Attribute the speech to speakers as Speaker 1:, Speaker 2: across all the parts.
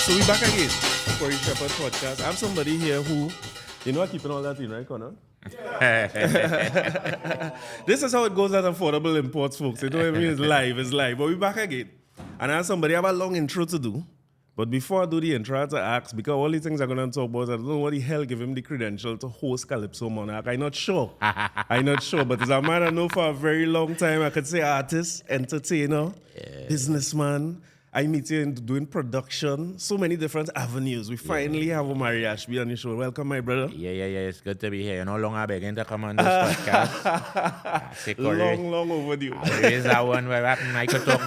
Speaker 1: So we back again for the Shepherd podcast. I have somebody here who, you know, keeping all that in, right, Connor? This is how it goes at Affordable Imports, folks. You know what I mean? It's live. But we back again. And I have somebody have a long intro to do. But before I do the intro, I have to ask, because all the things I'm going to talk about, I don't know what the hell give him the credential to host Calypso Monarch. I'm not sure. But as a man I know for a very long time, I could say artist, entertainer, businessman. I meet you in doing production, so many different avenues. We finally have Omari Ashby on the show. Welcome, my brother.
Speaker 2: Yeah. It's good to be here. You know, long I've been to come on this podcast.
Speaker 1: Long overdue.
Speaker 2: There is that one where I could talk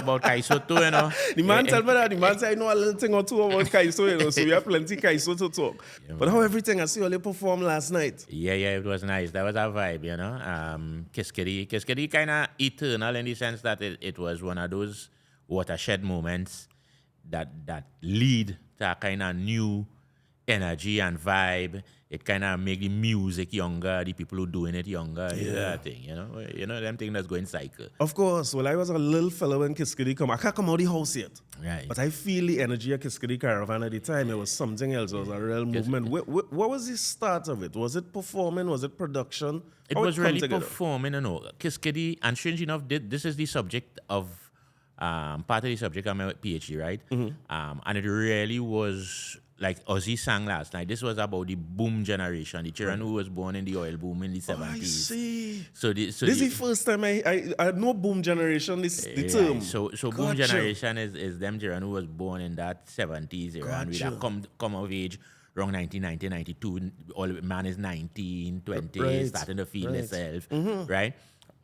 Speaker 2: about kaiso too, you know.
Speaker 1: The man tell me that. The man say I know a little thing or two about kaiso, you know. So we have plenty kaiso to talk. Yeah, but how everything? I see you perform last night.
Speaker 2: Yeah, it was nice. That was our vibe, you know. Kiskidee kind of eternal in the sense that it was one of those watershed moments that lead to a kind of new energy and vibe. It kind of make the music younger, the people who doing it younger. Yeah, thing, you know, them thing that's going cycle.
Speaker 1: Of course. Well, I was a little fellow when Kiskidee come. I can't come out the house yet.
Speaker 2: Right.
Speaker 1: But I feel the energy of Kiskidee Caravan at the time. It was something else. It was a real movement. What was the start of it? Was it performing? Was it production?
Speaker 2: It was really performing, you know. Kiskidee, and strange enough, this is the subject of part of the subject of my PhD, right? Mm-hmm. And it really was like Ozzy sang last night. This was about the boom generation, the children who was born in the oil boom in the 70s.
Speaker 1: I see.
Speaker 2: So this
Speaker 1: is the first time I know boom generation, the term.
Speaker 2: So boom generation is them children who was born in that 70s era and we have come of age around 1990, 92. All man is 19, 20, starting to feel themselves, right?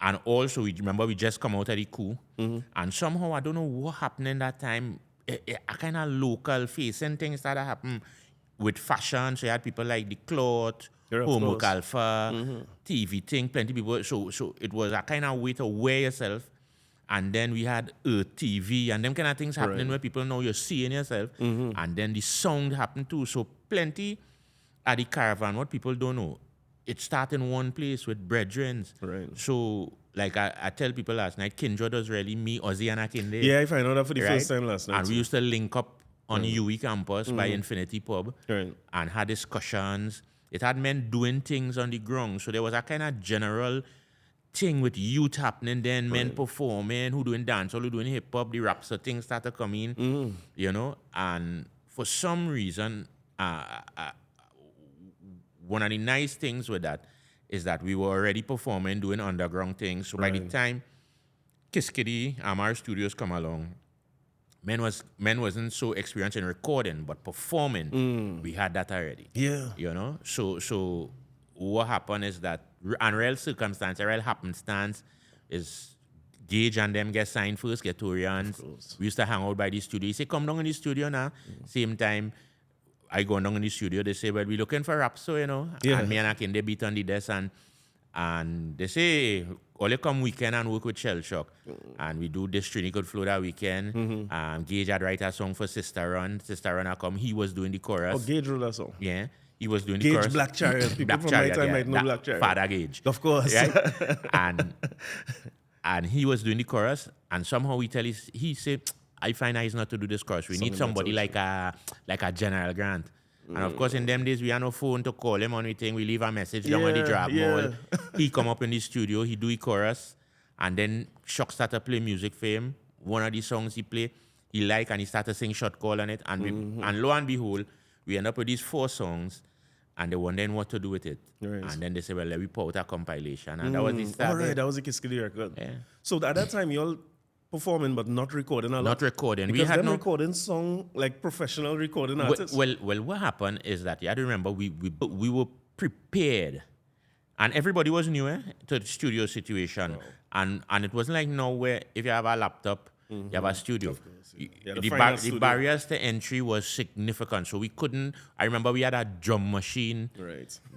Speaker 2: And also, we just come out of the coup. Mm-hmm. And somehow, I don't know what happened in that time. A kind of local facing things started happening with fashion. So you had people like The Cloth, Homo Alpha, TV thing, plenty of people. So it was a kind of way to wear yourself. And then we had TV and them kind of things happening where people know you're seeing yourself. Mm-hmm. And then the sound happened too. So plenty at the caravan, what people don't know. It started in one place with brethren. Right. So, like I tell people last night, Kindred was really me, Ozzy, and Kindred.
Speaker 1: Yeah, I found out that for the first time last night.
Speaker 2: And we used to link up on UE campus by Infinity Pub and had discussions. It had men doing things on the ground. So there was a kind of general thing with youth happening then, men performing, who doing dance, who doing hip-hop, the Rapsodo things started coming, you know. And for some reason, one of the nice things with that is that we were already performing, doing underground things. So by the time Kiskidee, our studios come along, men wasn't so experienced in recording, but performing, we had that already. Yeah. You know? So what happened is that, and real circumstance, a real happenstance is Gage and them get signed first, get Torians. We used to hang out by the studio. He say, come down in the studio now. Same time, I go down in the studio, they say, well, we're looking for Rapsodo, you know. Yeah. And me and Akin, they beat on the desk and they say, all you come weekend and work with Shell Shock. And we do this Trini Could Flow that weekend. Gage had write a song for Sister Run. Sister Run had come, he was doing the chorus.
Speaker 1: Oh, Gage wrote that song?
Speaker 2: Yeah. He was doing
Speaker 1: Gage
Speaker 2: the chorus.
Speaker 1: Black Chariot. People from my time might know Black Chariot.
Speaker 2: Father Gage.
Speaker 1: Of course.
Speaker 2: Right? and he was doing the chorus. And somehow he said, I find he's not to do this chorus. We need somebody like a General Grant. And of course, in them days, we had no phone to call him on anything. We leave a message down on the drop ball. He come up in the studio, he do a chorus, and then Shock started play music for him. One of the songs he play, he like, and he started sing short call on it. And and lo and behold, we end up with these 4 songs, and they wondering what to do with it. Right. And then they say, well, let me put out a compilation. And that was the start.
Speaker 1: All right, that was a Kiskidee record. Yeah. So at that time, you all performing but not recording a lot.
Speaker 2: Not recording.
Speaker 1: Because we had recording song like professional recording artists.
Speaker 2: Well, what happened is that you had to remember we were prepared, and everybody was new to the studio situation, and it wasn't like now where if you have a laptop, you have a studio. The barriers to entry was significant, so we couldn't. I remember we had a drum machine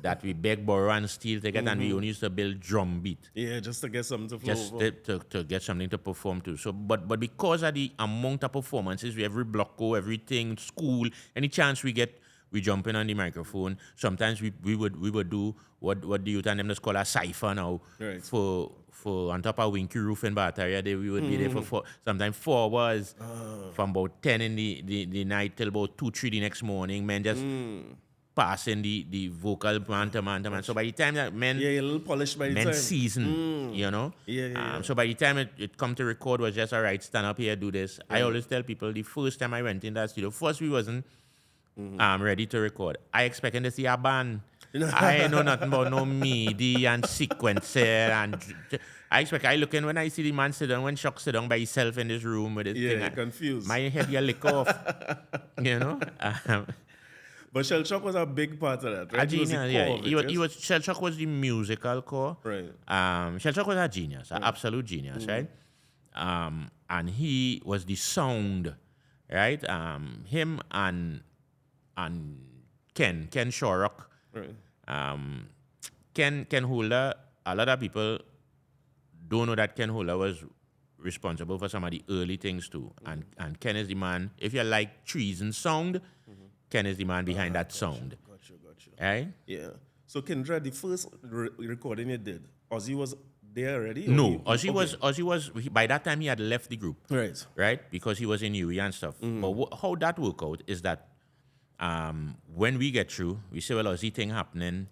Speaker 2: that we beg, borrow, and steal to get, and we only used to build drum beat.
Speaker 1: Yeah, just to get something to flow
Speaker 2: just to get something to perform to. So, but because of the amount of performances, we every block go, everything, school, any chance we get, we jump in on the microphone. Sometimes we would do what the youth and them just call a cipher now.
Speaker 1: Right.
Speaker 2: For on top of Winky Roof in Batteria, we would be there for sometimes 4 hours from about 10 in the night till about 2-3 the next morning. Men just passing the vocal man to man. So by the time that men
Speaker 1: a little polished by the
Speaker 2: men
Speaker 1: time.
Speaker 2: season, you know.
Speaker 1: Yeah.
Speaker 2: So by the time it come to record was just all right, stand up here, do this. I always tell people the first time I went in that studio, first we wasn't ready to record. I expecting to see a band. I know nothing about no MIDI and sequencer and I looking when I see the man sit down, when Chuck sit down by himself in this room with his thing.
Speaker 1: Confused.
Speaker 2: My head get lick off. You know?
Speaker 1: But Shell Shock was a big part of that, right?
Speaker 2: A genius, he was Shell Shock was the musical core.
Speaker 1: Right.
Speaker 2: Shell Shock was a genius, an absolute genius, right? And he was the sound, right? Him and Ken Shorrock.
Speaker 1: Right.
Speaker 2: Ken Holder, a lot of people don't know that Ken Holder was responsible for some of the early things too. And Ken is the man, if you like trees and sound, Ken is the man behind that sound.
Speaker 1: Gotcha.
Speaker 2: Right?
Speaker 1: Yeah. So Kindred, the first recording you did, Ozzy was there already?
Speaker 2: No, Ozzy was, by that time he had left the group.
Speaker 1: Right.
Speaker 2: Right? Because he was in UE and stuff. But how that work out is that when we get through, we say, well, Ozzy thing happening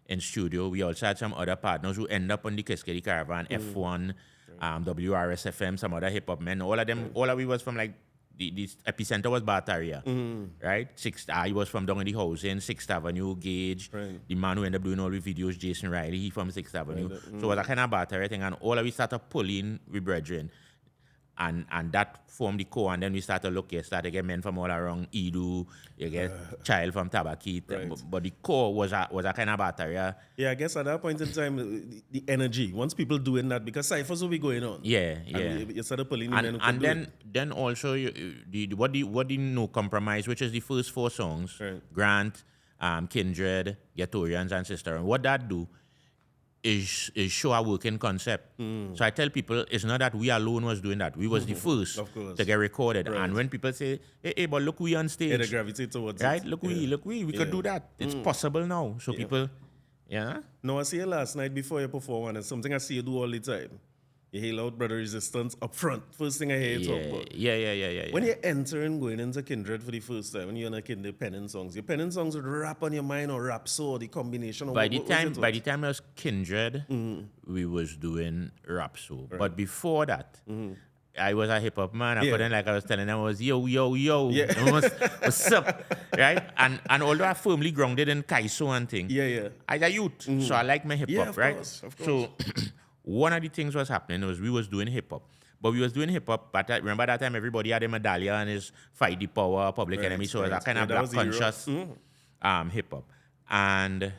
Speaker 2: in studio. We also had some other partners who end up on the Kiskidee Caravan, F1, WRSFM, some other hip hop men. All of we was from like the epicenter was Batteria, right? I was from down in the housing, 6th Avenue, Gage.
Speaker 1: Right.
Speaker 2: The man who ended up doing all the videos, Jason Riley, he from 6th Avenue. So it was a kind of Batteria thing, and all of we started pulling with brethren. And that formed the core, and then we started to get men from all around Edu, you get child from Tabakit,
Speaker 1: Right.
Speaker 2: but the core was a kind of Batteria.
Speaker 1: Yeah, I guess at that point in time, the energy, once people doing that, because ciphers will be going on.
Speaker 2: Yeah.
Speaker 1: And you started pulling the men who can do it.
Speaker 2: Then also what the No Compromise, which is the first 4 songs,
Speaker 1: Right.
Speaker 2: Grant, Kindred, Gatorians, and Sister. And what that do is show a working concept. So I tell people it's not that we alone was doing that. We was the first
Speaker 1: Of course.
Speaker 2: to get recorded.
Speaker 1: Right.
Speaker 2: And when people say, hey, but look, we on stage.
Speaker 1: They gravitate towards
Speaker 2: Right?
Speaker 1: it.
Speaker 2: Look, we could do that. It's possible now. So people, yeah.
Speaker 1: No, I see you last night before you perform, and it's something I see you do all the time. You hail out Brother Resistance up front. First thing I hear you talk about.
Speaker 2: Yeah.
Speaker 1: When you enter and going into Kindred for the first time, when you're in a Kindred penning songs, your penning songs would rap on your mind or Rapsodo, the combination of
Speaker 2: By the time I was Kindred, we was doing Rapsodo.
Speaker 1: Right.
Speaker 2: But before that, I was a hip hop man. I couldn't, like I was telling them, I was yo.
Speaker 1: Yeah.
Speaker 2: What's up? Right? And although I firmly grounded in kaiso and thing, I was a youth, so I like my hip hop, right?
Speaker 1: Of course.
Speaker 2: So one of the things was happening was we was doing hip hop. But we was doing hip hop, but remember that time everybody had a medallion and his Fight the Power, Public Enemy, so it was a kind of black conscious hip hop. And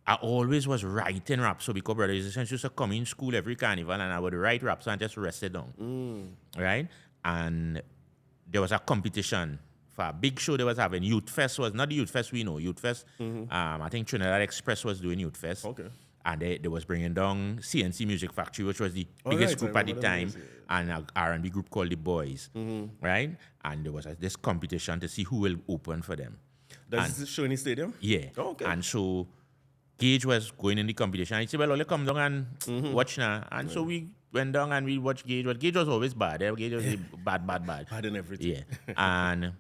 Speaker 2: I always was writing raps, so because Brother Resistance used to come in school every carnival and I would write raps and just rest it down. Right? And there was a competition for a big show they was having. Youth Fest was not the Youth Fest we know. Youth Fest, I think Trinidad Express was doing Youth Fest.
Speaker 1: Okay.
Speaker 2: And they was bringing down CNC Music Factory, which was the biggest group at the time, and an R&B group called The Boys, right? And there was this competition to see who will open for them.
Speaker 1: Does this show in the stadium?
Speaker 2: Yeah.
Speaker 1: Oh, okay.
Speaker 2: And so Gage was going in the competition. He said, well, only come down and watch now. And so we went down and we watched Gage. But Gage was always bad. Gage was bad.
Speaker 1: Bad in everything.
Speaker 2: Yeah. And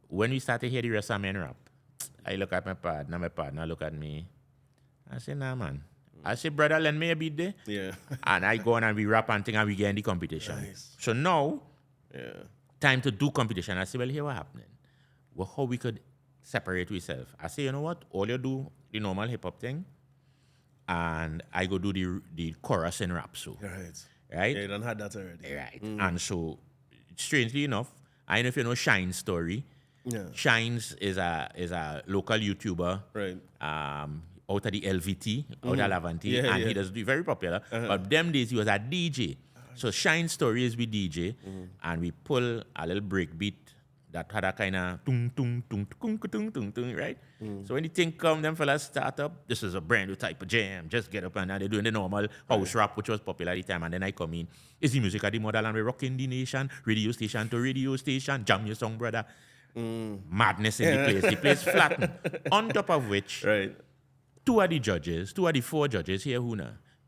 Speaker 2: when we started to hear the rest of men rap, I look at my partner look at me. I say, nah, man. I say, brother, lend me a beat there.
Speaker 1: Yeah.
Speaker 2: And I go on and we rap and thing and we get in the competition.
Speaker 1: Nice.
Speaker 2: So now, time to do competition. I say, well, here what happening? Well, how we could separate ourselves. I say, you know what? All you do the normal hip-hop thing and I go do the chorus in Rapsodo. Right?
Speaker 1: Yeah, you done had that already.
Speaker 2: Right. And so, strangely enough, I don't know if you know Shine's story.
Speaker 1: Yeah.
Speaker 2: Shines is a local YouTuber.
Speaker 1: Right.
Speaker 2: Out of the LVT, out of Lavanti, and he does very popular. But them days he was a DJ. So Shine Story is with DJ, and we pull a little break beat that had a kind of tung tung tung tung tung tung tung, right? So when the thing come, them fellas start up. This is a brand new type of jam. Just get up and now they're doing the normal house rap, which was popular at the time. And then I come in. It's the music of the model, and we're rocking the nation, radio station to radio station. Jam your song, brother. Madness in the place. The place flattened. On top of which,
Speaker 1: Right.
Speaker 2: two of the four judges here,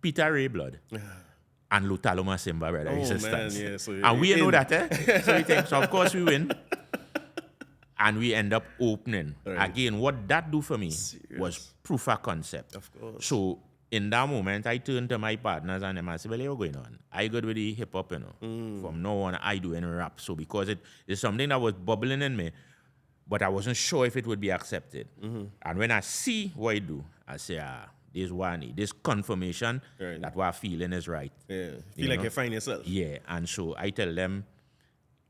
Speaker 2: Peter Ray Blood and Lutaloma Simba, brother.
Speaker 1: Oh,
Speaker 2: Resistance.
Speaker 1: man, yeah. So
Speaker 2: And we
Speaker 1: in.
Speaker 2: know that, So we think, so of course we win. And we end up opening.
Speaker 1: Right.
Speaker 2: Again, what that do for me was proof of concept.
Speaker 1: Of course.
Speaker 2: So in that moment, I turned to my partners and them and said, well, what's going on? I got with the hip-hop, From now on, I do any rap. So because it is something that was bubbling in me, but I wasn't sure if it would be accepted. And when I see what I do, I say, this one, this confirmation that what I'm feeling is right.
Speaker 1: Yeah. Feel like you find yourself.
Speaker 2: Yeah, and so I tell them,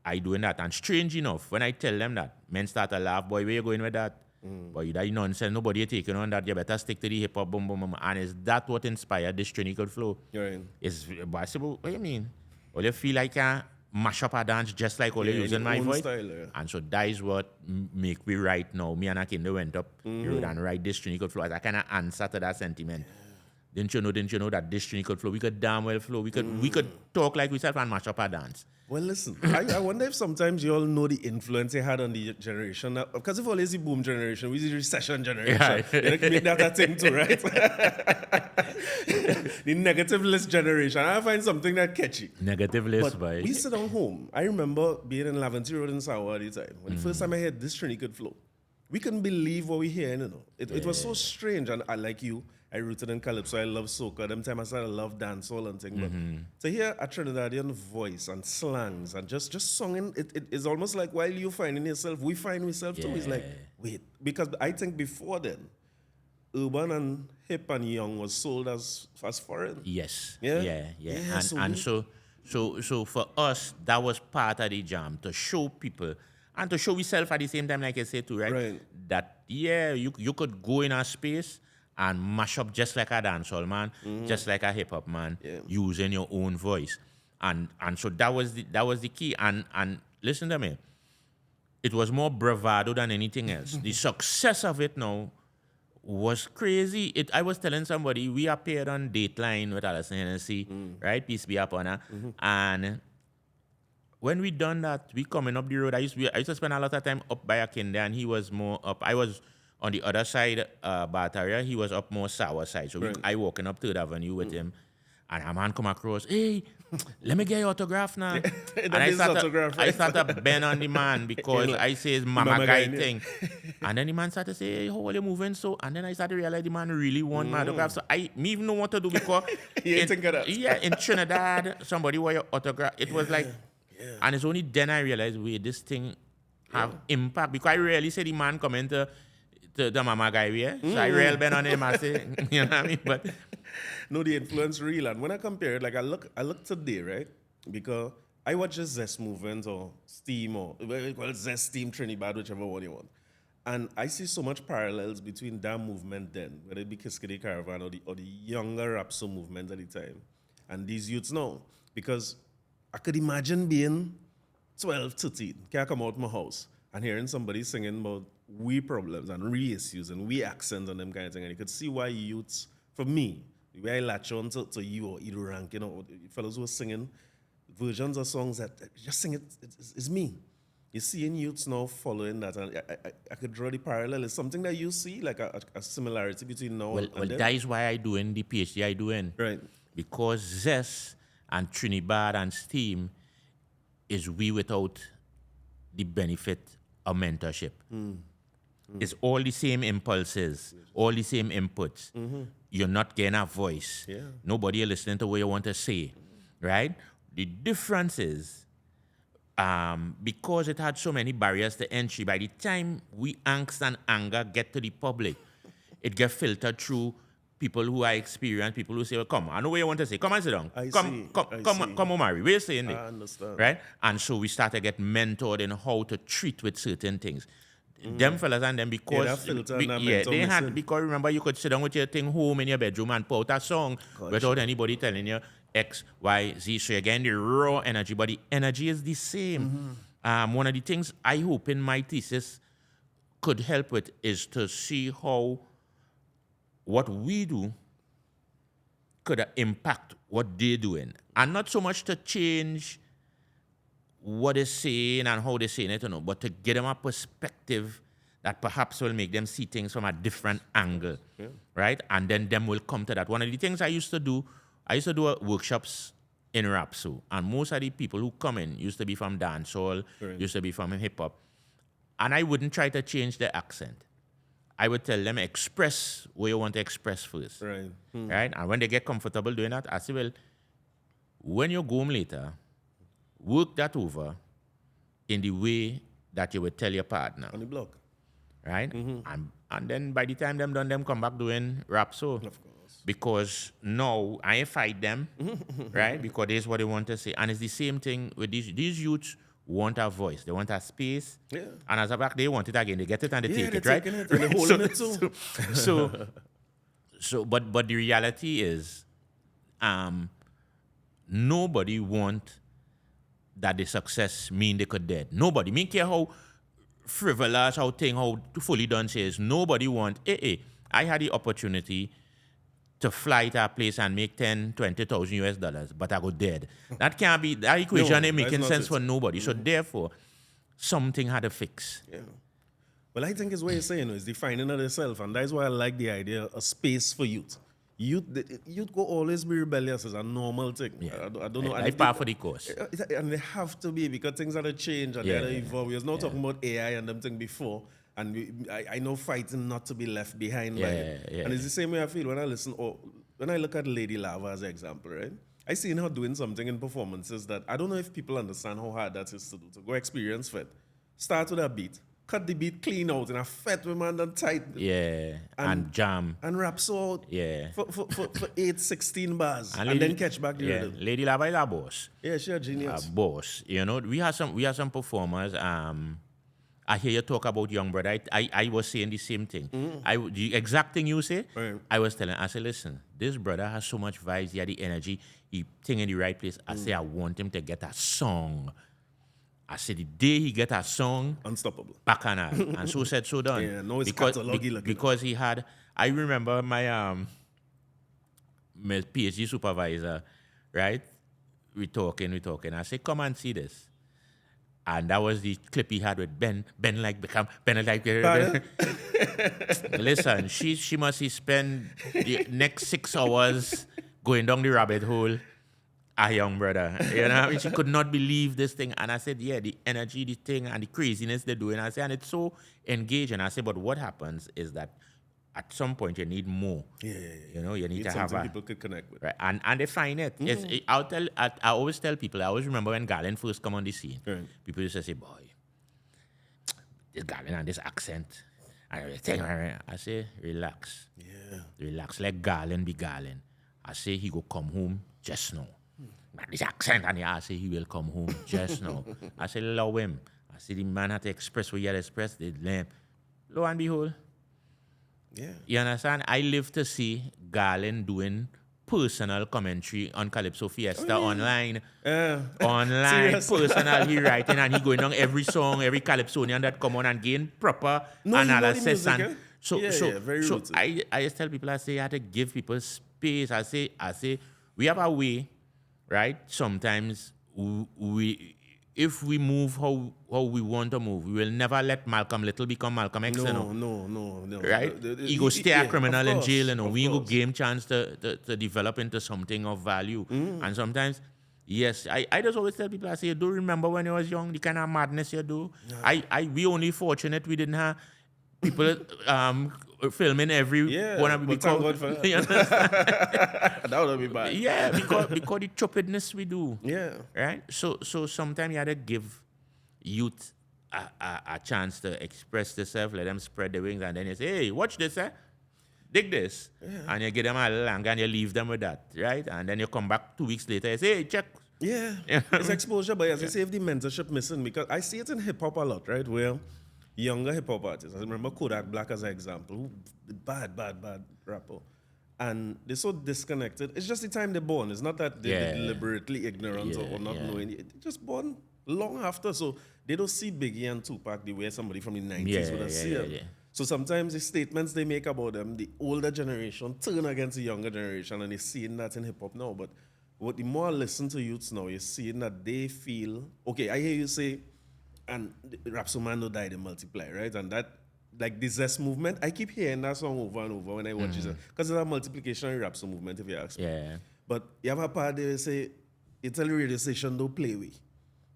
Speaker 2: I doing that. And strange enough, when I tell them that, men start to laugh, boy, where you going with that? Boy, that nonsense, nobody taking on that. You better stick to the hip-hop, boom, boom, boom. And is that what inspired this clinical flow?
Speaker 1: Right.
Speaker 2: But I say, well, what do you mean? Well, you feel like I mash up a dance just like all you using my voice?
Speaker 1: Style, yeah.
Speaker 2: And so that is what make me right now. Me and Akinda went up the road and write this clinical flow as I kind of answer to that sentiment. Didn't you know that this clinical flow, we could damn well flow. We could talk like we self and mash up a dance.
Speaker 1: Well, listen, I wonder if sometimes you all know the influence they had on the generation. Because if always the boom generation, we the recession generation.
Speaker 2: Yeah.
Speaker 1: You can make that a thing too, right? The negative list generation. I find something that catchy.
Speaker 2: Negative list,
Speaker 1: But we sit down home. I remember being in Laventry Road in Sawa at the time. When the first time I heard this Trini could flow. We couldn't believe what we hear, It was so strange. And I like you. I rooted in calypso. I love soca. Them time I started to love dancehall and things. But to hear a Trinidadian voice and slangs and just songing, it is almost like while you finding yourself, we find ourselves too. It's like, wait, because I think before then, urban and hip and young was sold as foreign.
Speaker 2: Yes.
Speaker 1: Yeah?
Speaker 2: Yeah.
Speaker 1: Yeah,
Speaker 2: So for us, that was part of the jam, to show people and to show yourself at the same time, like I said too, right?
Speaker 1: Right.
Speaker 2: That, you could go in a space and mash up just like a dancehall man, just like a hip-hop man, using your own voice. And so that was the key. And listen to me, it was more bravado than anything else. The success of it now was crazy. I was telling somebody, we appeared on Dateline with Alison Hennessy, right? Peace be upon her. And when we done that, we coming up the road. I used to spend a lot of time up by Akinda, and he was more up. I was on the other side, Bataria. He was up more sour side. So I walking up 3rd Avenue with him, and a man come across, hey, let me get your autograph now. And I started bend on the man because I say it's mama guy thing. And then the man started to say, hey, how are you moving? So, and then I started to realize the man really want my autograph. So me even know what to do because in Trinidad, somebody want your autograph. It was like, and it's only then I realized, wait, this thing have impact. Because I rarely say the man come into the mama guy, So I rail bend on him, I say, you know what I mean? But
Speaker 1: no, the influence real. And when I compare it, like I look today, right? Because I watch the Zest movement or Steam or Zest Steam Trinidad, whichever one you want. And I see so much parallels between that movement then, whether it be Kiskidee Caravan or the younger Rapsodo movement at the time, and these youths now. Because I could imagine being 12, 13, can't come out of my house and hearing somebody singing about we problems and we issues and we accents and them kind of thing. And you could see why youths, for me, the way I latch on to you or Edo Rank, fellows who are singing versions of songs that just sing it's me. You're seeing youths now following that, and I could draw the parallel. It's something that you see, like a similarity between now and then.
Speaker 2: That is why I doing the PhD I doing.
Speaker 1: Right.
Speaker 2: Because Zest and Trinidad and Steam is we without the benefit of mentorship. It's all the same impulses, all the same inputs. You're not getting a voice.
Speaker 1: Yeah.
Speaker 2: Nobody is listening to what you want to say, right? The difference is, because it had so many barriers to entry, by the time we angst and anger get to the public, it gets filtered through people who are experienced, people who say, well, come, I know what you want to say. Come and sit down. Come, Omari. We're saying it.
Speaker 1: I understand.
Speaker 2: Right? And so we start to get mentored in how to treat with certain things. Them fellas and them, because they had, because remember you could sit down with your thing home in your bedroom and put out a song without anybody telling you X, Y, Z. So again, the raw energy, but the energy is the same. One of the things I hope in my thesis could help with is to see how what we do could impact what they're doing. And not so much to change what they're saying and how they're saying it, but to give them a perspective that perhaps will make them see things from a different angle, right? And then them will come to that. One of the things I used to do workshops in Rapsodo, and most of the people who come in used to be from dancehall, used to be from hip-hop, and I wouldn't try to change their accent. I would tell them, express what you want to express first.
Speaker 1: Right.
Speaker 2: Right? And when they get comfortable doing that, I say, well, when you go home later, work that over in the way that you would tell your partner.
Speaker 1: On the block.
Speaker 2: Right? And then by the time them done, them come back doing rap so.
Speaker 1: Of course.
Speaker 2: Because now I ain't fight them, right? Because this is what they want to say. And it's the same thing with these youths want a voice. They want a space. Yeah. And as a back, they want it again. They get it and they take it, right?
Speaker 1: It, and they're holding it too.
Speaker 2: But the reality is, nobody want that the success mean they could dead. Nobody. Me care how frivolous, how fully done says. Nobody want, I had the opportunity to fly to a place and make 10, 20,000 US dollars, but I go dead. That can't be, that equation ain't making sense for nobody. So therefore, something had to fix.
Speaker 1: Yeah. Well, I think it's what you're saying is defining of yourself, and that's why I like the idea of a space for youth. Youth go always be rebellious is a normal thing.
Speaker 2: Yeah.
Speaker 1: I don't know.
Speaker 2: I part for the course.
Speaker 1: And they have to be because things are to change and they're to evolve. We was not talking about AI and them thing before. And I know fighting not to be left behind by it. And it's the same way I feel when I when I look at Lady Lava as an example, right? I seen her doing something in performances that I don't know if people understand how hard that is to do. To go experience fit. Start with a beat. Cut the beat clean out in a fat woman and tight.
Speaker 2: Yeah. And jam.
Speaker 1: And rap so for 8, 16 bars. And then catch back the rhythm.
Speaker 2: Lady Lava is a boss.
Speaker 1: Yeah, she's a genius.
Speaker 2: A boss. We have some performers. I hear you talk about young brother. I was saying the same thing. The exact thing you say, I was telling. I said, listen, this brother has so much vibes. He had the energy. He think in the right place. I say, I want him to get a song. I said, the day he get a song,
Speaker 1: unstoppable.
Speaker 2: Bacchanal. And so said, so done.
Speaker 1: Yeah, no, it's
Speaker 2: because he had. I remember my PhD supervisor, right? We talking. I said, come and see this. And that was the clip he had with Ben. Ben like. Listen, she must spend the next 6 hours going down the rabbit hole. A young brother, she could not believe this thing. And I said, yeah, the energy, the thing, and the craziness they're doing. I said, and it's so engaging. I said, but what happens is that at some point you need more.
Speaker 1: Yeah.
Speaker 2: You need to have
Speaker 1: something people could connect with.
Speaker 2: Right? And they find it. I always tell people. I always remember when Galen first come on the scene. Right. People used to say, boy, this Galen and this accent and everything. I say, relax.
Speaker 1: Yeah.
Speaker 2: Relax. Let Galen be Galen. I say he go come home just now. This accent, and I say he will come home just now. I say, allow him. I say the man had to express what he had to express. The lamp. Lo and behold.
Speaker 1: Yeah.
Speaker 2: You understand? I live to see Galen doing personal commentary on Calypso Fiesta online. Online, personal, he writing and he going on every song, every Calypsonian that come on and gain proper analysis. So I just tell people, I say, I have to give people space. I say, we have a way. Right? Sometimes if we move how we want to move, we will never let Malcolm Little become Malcolm X.
Speaker 1: No.
Speaker 2: Right? He go stay a criminal in jail. We go game chance to develop into something of value. And sometimes, yes, I just always tell people, I say, do remember when you was young, the kind of madness you do? Yeah. We only fortunate we didn't have people filming every one of
Speaker 1: we thank God for that. You understand? That would be bad.
Speaker 2: Yeah, because the stupidness we do.
Speaker 1: Yeah.
Speaker 2: Right? So sometimes you have to give youth a chance to express themselves, let them spread their wings, and then you say, hey, watch this, dig this. Yeah. And you give them a lang and you leave them with that, right? And then you come back 2 weeks later, you say, hey, check.
Speaker 1: Yeah. It's exposure, but as I say, if the mentorship missing, because I see it in hip-hop a lot, right? Where younger hip-hop artists. I remember Kodak Black as an example. Bad rapper. And they're so disconnected. It's just the time they're born. It's not that they're deliberately ignorant or not knowing. They're just born long after. So they don't see Biggie and Tupac the way somebody from the 90s would have seen them. So sometimes the statements they make about them, the older generation turn against the younger generation, and they're seeing that in hip-hop now. But what the more I listen to youths now, you're seeing that they feel, okay, I hear you say, and Rapsodo man no die, they multiply, right? And that, like the zest movement, I keep hearing that song over and over when I watch it. Because there's a multiplication Rapsodo movement, if you ask me.
Speaker 2: Yeah.
Speaker 1: But you have a part they say, you tell the radio station don't play with.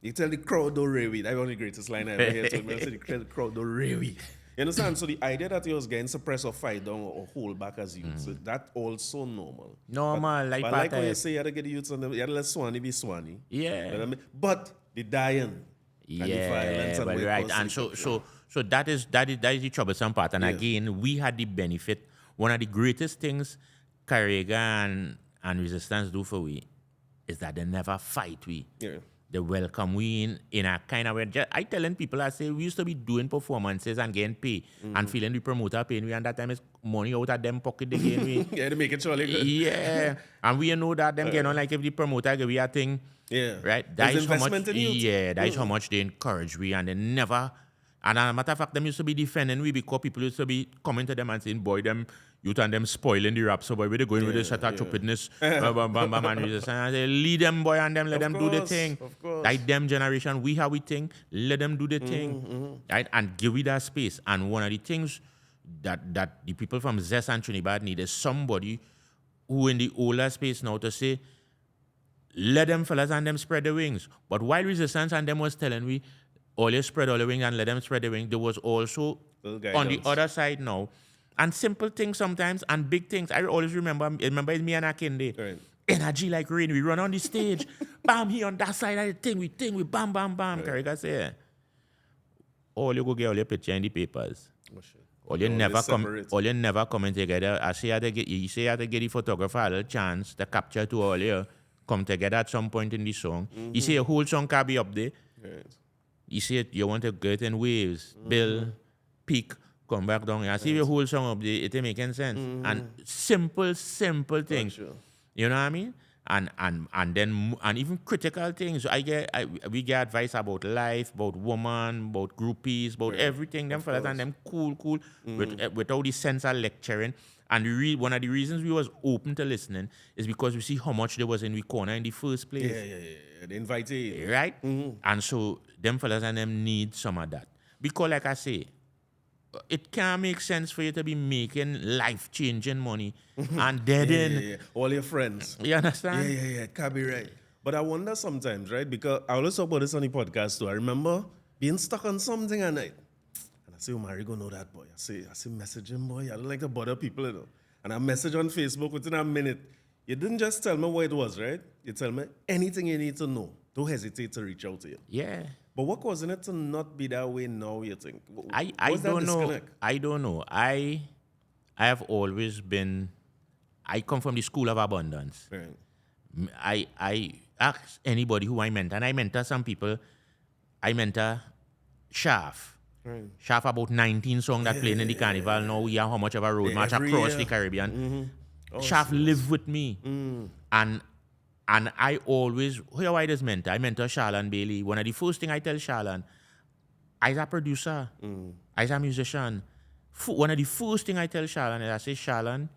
Speaker 1: You tell the crowd don't rave with. That's one of the greatest line I ever heard. So I say the crowd don't rave with. You understand? So the idea that you was getting suppressed or fight down or hold back as youth, so that also normal.
Speaker 2: Normal,
Speaker 1: but like when you say you had to get the youths on them, you had to let Swanee be Swanee.
Speaker 2: Yeah.
Speaker 1: You know what I mean? But the dying.
Speaker 2: Yeah,
Speaker 1: and the violence and
Speaker 2: but right. And so that is the troublesome part. And again, we had the benefit. One of the greatest things Carrega and Resistance do for we is that they never fight we.
Speaker 1: Yeah.
Speaker 2: They welcome we in a kind of way. I telling people, I say, we used to be doing performances and getting paid and feeling the promoter paying we, and that time is money out of them pocket they gain we.
Speaker 1: Yeah, they make it surely good.
Speaker 2: Yeah. And we know that them getting on like if the promoter give we a thing.
Speaker 1: Yeah.
Speaker 2: Right? That is how much that is how
Speaker 1: Mm.
Speaker 2: much they encourage we, and they never, and as a matter of fact, them used to be defending we because people used to be coming to them and saying, boy, them youth and them spoiling the rap, so boy, where they going with this set of stupidness, bam, bam, bam, and we just say, lead them, boy, and them, let them do the thing.
Speaker 1: Of course.
Speaker 2: Like them generation, we how we think, let them do the thing. Right? And give we that space. And one of the things that the people from Zest and Trinidad need is somebody who in the older space now to say, let them fellas and them spread the wings. But while Resistance and them was telling we, all you spread all the wings and let them spread the wings, there was also on the other side now, and simple things sometimes and big things. I always remember it's me and Akinde.
Speaker 1: Right.
Speaker 2: Energy like rain. We run on the stage, bam, here on that side of the thing, we bam, bam, bam. Right. Carrega say, all you go get all your picture in the papers.
Speaker 1: Oh, shit.
Speaker 2: All you never come together. I say you say you have to get the photographer a little chance to capture to all you come together at some point in the song. You see a whole song can be up there.
Speaker 1: Right.
Speaker 2: You see it, you want to get in waves, build, peak, come back down. I see your whole song up there, it ain't making sense. And simple things.
Speaker 1: Sure.
Speaker 2: You know what I mean? And then even critical things. We get advice about life, about woman, about groupies, about everything. Them fellas and them cool with all this sense of lecturing. And one of the reasons we was open to listening is because we see how much there was in the corner in the first place.
Speaker 1: Yeah. They invite you.
Speaker 2: Right? And so them fellas and them need some of that. Because like I say, it can't make sense for you to be making life-changing money and dead in.
Speaker 1: Yeah. All your friends.
Speaker 2: You understand?
Speaker 1: Yeah. It can't be right. But I wonder sometimes, right? Because I always talk about this on the podcast too. I remember being stuck on something at night. And I say, Omari, go know that boy. I say message him, boy. I don't like to bother people, you know. And I message on Facebook within a minute. You didn't just tell me what it was, right? You tell me anything you need to know. Don't hesitate to reach out to you.
Speaker 2: Yeah.
Speaker 1: But what causing it to not be that way now, you think?
Speaker 2: I don't know. I don't know. I have always been, I come from the school of abundance.
Speaker 1: Right.
Speaker 2: I ask anybody who I mentor, and I mentor some people. I mentor Shaf.
Speaker 1: Right.
Speaker 2: Shaf about 19 songs that playing in the carnival. Now we have how much of a road march across the Caribbean. Shaf live with me. And I always, who I just mentor? I mentor Charlene Bailey. One of the first things I tell Charlene, as a producer, as a musician, one of the first things I tell Charlene is I say, Charlene,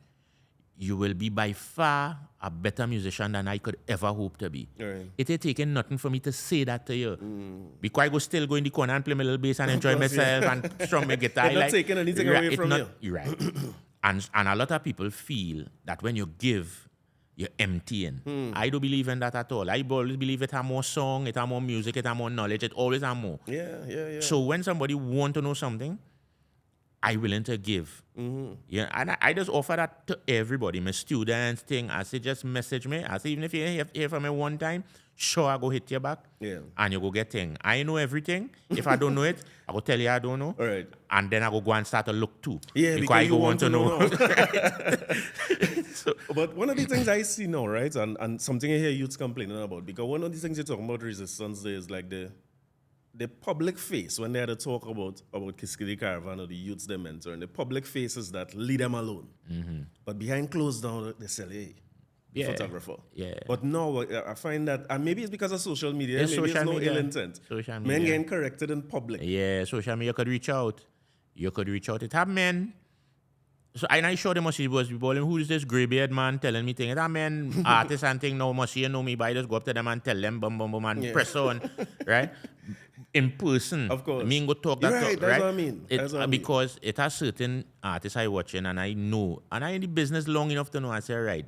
Speaker 2: you will be by far a better musician than I could ever hope to be.
Speaker 1: Right.
Speaker 2: It ain't taking nothing for me to say that to you. Because I go still go in the corner and play my little bass and enjoy myself and strum my guitar.
Speaker 1: It's not taking anything away from you.
Speaker 2: You're right. and a lot of people feel that when you give, you're emptying. I don't believe in that at all. I always believe it has more song, it has more music, it has more knowledge, it always has more.
Speaker 1: Yeah.
Speaker 2: So when somebody want to know something, I willing to give. Yeah, and I just offer that to everybody. My students thing, I say just message me. I say even if you hear from me one time, sure I go hit you back.
Speaker 1: Yeah.
Speaker 2: And you go get thing. I know everything. If I don't know it, I go tell you I don't know.
Speaker 1: All right.
Speaker 2: And then I go and start to look too.
Speaker 1: Yeah,
Speaker 2: because I go want to know.
Speaker 1: But one of the things I see now, right, and something I hear youths complaining about, because one of the things you're talking about resistance there is like the public face when they had to talk about Kiskidee Caravan or the youths they mentor, and the public faces that leave them alone. But behind closed doors, they say, hey, photographer.
Speaker 2: Yeah.
Speaker 1: But no, I find that, and maybe it's because of social media,
Speaker 2: It's
Speaker 1: maybe
Speaker 2: social
Speaker 1: it's no
Speaker 2: media.
Speaker 1: ill intent.
Speaker 2: Social media.
Speaker 1: Men getting corrected in public.
Speaker 2: Yeah, social media could reach out. You could reach out. It have men So and I showed him what she was calling, who is this graybeard man telling me things? That man artist and thing no must you know me, but I just go up to them and tell them boom boom boom and press on, right? In person.
Speaker 1: Of course.
Speaker 2: I mean go talk that
Speaker 1: You're right,
Speaker 2: talk,
Speaker 1: that's
Speaker 2: right?
Speaker 1: what I mean. That's what I mean.
Speaker 2: Because it has certain artists I watching and I know, and I in the business long enough to know I say, right,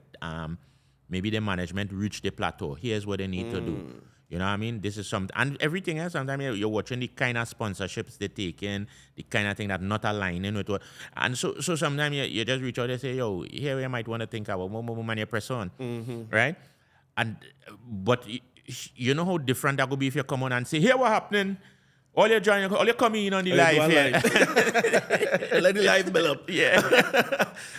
Speaker 2: maybe the management reached the plateau. Here's what they need to do. You know what I mean? This is something, and everything else. Sometimes you're watching the kind of sponsorships they take in, the kind of thing that not aligning with what. And so sometimes you just reach out and say, yo, here you might want to think about more money press on, right? And but you know how different that could be if you come on and say, here what happening? All you're joining, all you're coming in on the live here.
Speaker 1: Let the live build up.
Speaker 2: Yeah.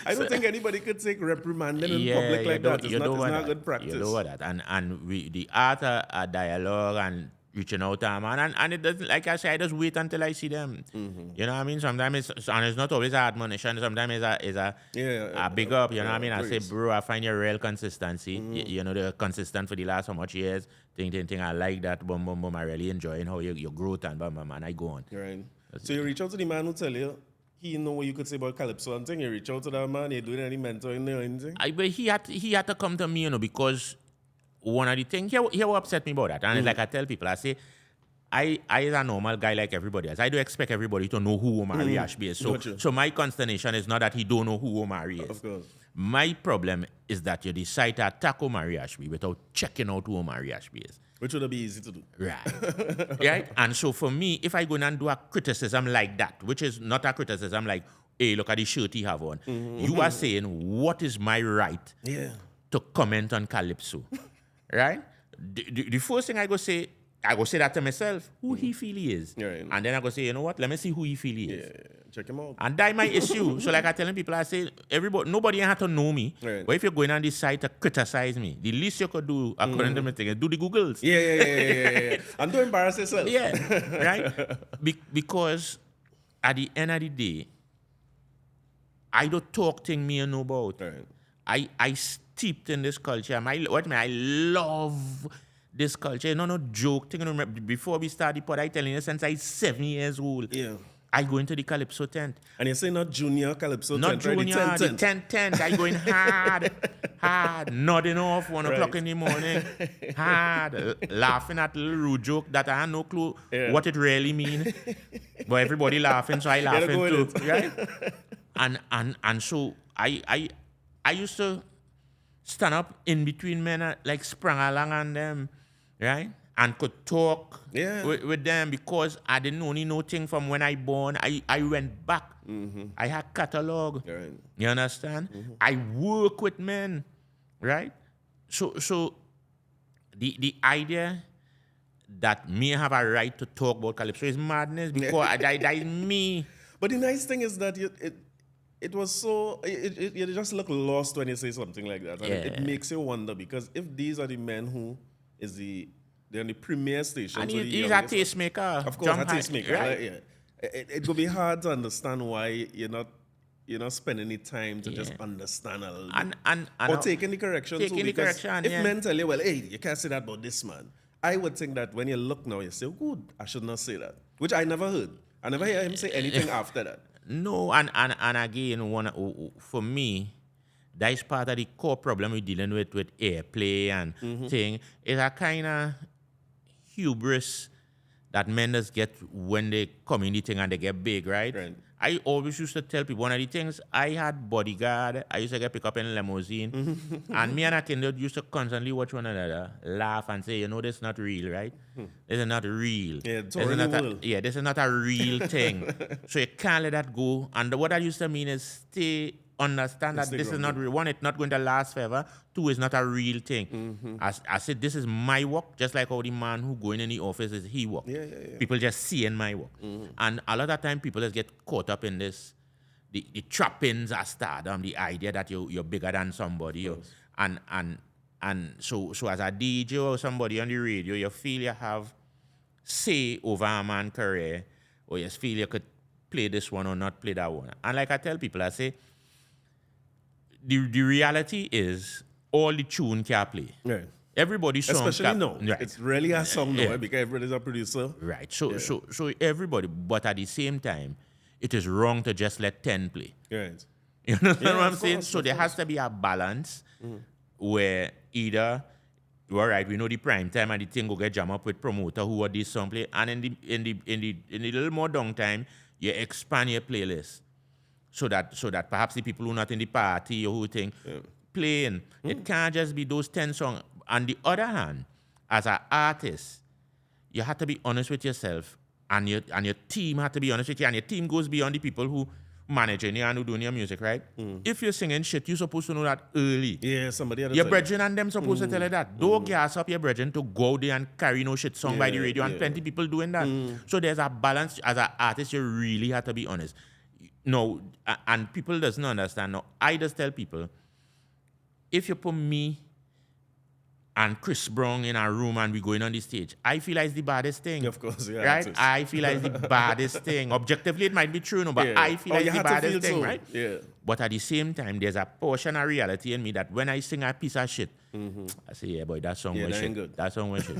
Speaker 1: I don't think anybody could take reprimanding in public like that. It's not good practice.
Speaker 2: You know that. And the art of dialogue and reaching out to them. And it doesn't, like I say, I just wait until I see them. You know what I mean? Sometimes it's not always an admonition. Sometimes it's a big up. You know what I mean? I say, bro, I find your real consistency. You know, they're consistent for the last how much years. Thing. I like that. Boom, boom, boom. I really enjoying how your growth and boom, boom, and I go on.
Speaker 1: Right. So you reach out to the man who tell you, he know what you could say about calypso and thing. You reach out to that man, you doing any mentoring there or anything?
Speaker 2: But he had to come to me, you know, because one of the things, he will upset me about that. And it's like I tell people, I say, I is a normal guy like everybody else. I do expect everybody to know who Omari Ashby is. So my consternation is not that he don't know who Omari is.
Speaker 1: Of course.
Speaker 2: My problem is that you decide to attack Omari Ashby without checking out who Omari Ashby is.
Speaker 1: Which would be easy to do.
Speaker 2: Right. Right? And so for me, if I go and do a criticism like that, which is not a criticism like, hey, look at the shirt he have on. You are saying, what is my right to comment on calypso? Right? The first thing I go say that to myself, who he feel he is.
Speaker 1: Right.
Speaker 2: And then I go say, you know what, let me see who he feel he is.
Speaker 1: Yeah, check him out.
Speaker 2: And that's my issue. So like I telling people, I say, nobody have to know me.
Speaker 1: Right.
Speaker 2: But if you're going on this site to criticize me, the least you could do, according to my thing, is do the Googles.
Speaker 1: Yeah. And don't embarrass yourself.
Speaker 2: Yeah, right? Because at the end of the day, I don't talk thing me and know about.
Speaker 1: Right.
Speaker 2: I steeped in this culture. I love this culture. No joke. Before we start the pod, I telling you, since I 7 years old, I go into the calypso tent.
Speaker 1: And you say not junior calypso
Speaker 2: not
Speaker 1: tent,
Speaker 2: junior,
Speaker 1: right?
Speaker 2: The tent. I going hard, nodding off 1 o'clock in the morning, hard, laughing at little rude joke that I have no clue what it really means. But everybody laughing, so I laughing too, right? And so I used to stand up in between men like sprang along on them, right? And could talk with them because I didn't only know things from when I born. I went back. I had catalog.
Speaker 1: Right.
Speaker 2: You understand? I work with men, right? So the idea that me have a right to talk about calypso is madness because that is me.
Speaker 1: But the nice thing is that it was so, you just look lost when you say something like that. And it makes you wonder because if these are the men who they're on the premier station.
Speaker 2: And
Speaker 1: so
Speaker 2: he's a tastemaker.
Speaker 1: Of course, a tastemaker. Right? It could be hard to understand why you're not spending the time to just understand a little bit. Or taking the correction too. Because if men tell you, well, hey, you can't say that about this man. I would think that when you look now, you say, good, I should not say that. Which I never heard. I never hear him say anything after that.
Speaker 2: No, and again, for me, that is part of the core problem we're dealing with airplay and thing. It's a kind of hubris that men just get when they come in the thing and they get big, right? I always used to tell people, one of the things, I had bodyguard, I used to get picked up in a limousine, and me and a Kindred used to constantly watch one another, laugh and say, you know, this is not real, right? This is not real. This is not a real thing. So you can't let that go. And what I used to mean is understand that this is not real. One, it's not going to last forever. Two, it's not a real thing. I said, this is my work, just like how the man who going in the office is he work. People just seeing my work. And a lot of time people just get caught up in this, the trappings of stardom, the idea that you're bigger than somebody. And so as a DJ or somebody on the radio, you feel you have say over a man's career, or you feel you could play this one or not play that one. And like I tell people, I say, the reality is all the tune can play.
Speaker 1: Right.
Speaker 2: Everybody song
Speaker 1: especially now.
Speaker 2: Right.
Speaker 1: It's really a song now because everybody's a producer.
Speaker 2: Right. So everybody, but at the same time, it is wrong to just let 10 play.
Speaker 1: Right.
Speaker 2: You know what I'm
Speaker 1: of
Speaker 2: saying?
Speaker 1: course,
Speaker 2: So
Speaker 1: of
Speaker 2: there
Speaker 1: course.
Speaker 2: has to be a balance where either, all right, we know the prime time and the thing go get jam up with promoter who are this song play, and in the little more downtime, you expand your playlist so that perhaps the people who are not in the party or who think playing, it can't just be those 10 songs. On the other hand, as an artist, you have to be honest with yourself, and your team have to be honest with you, and your team goes beyond the people who managing you and who doing your music, right? If you're singing shit, you're supposed to know that early.
Speaker 1: Yeah, somebody had to
Speaker 2: Your
Speaker 1: tell you.
Speaker 2: brethren and them supposed to tell you that. Don't gas up your brethren to go out there and carry no shit song by the radio, and plenty people doing that. So there's a balance. As an artist, you really have to be honest. No, and people doesn't understand. No, I just tell people, if you put me and Chris Brown in a room and we going on the stage, I feel like it's the baddest thing.
Speaker 1: Of course, yeah.
Speaker 2: Right? I feel like it's the baddest thing. Objectively, it might be true, no, but I feel like it's the baddest thing, right?
Speaker 1: Yeah.
Speaker 2: But at the same time, there's a portion of reality in me that when I sing a piece of shit, I say, yeah, boy, that song was
Speaker 1: that
Speaker 2: shit.
Speaker 1: ain't good.
Speaker 2: That song was shit.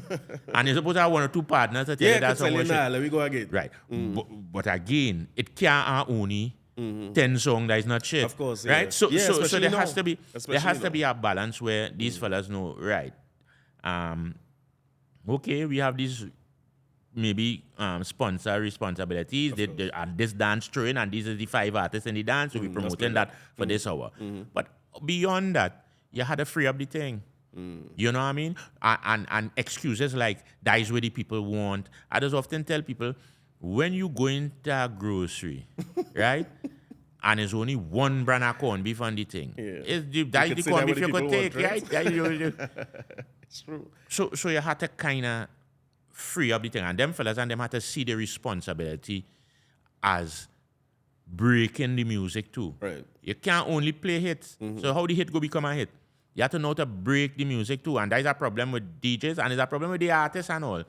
Speaker 2: And you're supposed to have one or two partners to tell you that song was shit.
Speaker 1: Let me go again.
Speaker 2: Right. But again, it can't only 10 songs that is not shit.
Speaker 1: Of course, yeah.
Speaker 2: Right? So there has to be a balance where these fellas know, right. Okay, we have these maybe sponsor responsibilities. They are this dance train, and these are the 5 artists in the dance. So we're promoting that for this hour. But beyond that, you had to free up the thing. You know what I mean? And excuses like that is what the people want. I just often tell people, when you go into a grocery, right? And there's only one brand of corned beef on the thing.
Speaker 1: Yeah.
Speaker 2: That's the corned beef you could take, right?
Speaker 1: It's true.
Speaker 2: So you had to kind of free up the thing. And them fellas and them had to see the responsibility as breaking the music too.
Speaker 1: Right.
Speaker 2: You can't only play hits. So how the hit go become a hit? You have to know how to break the music too. And that is a problem with DJs, and it's a problem with the artists and all.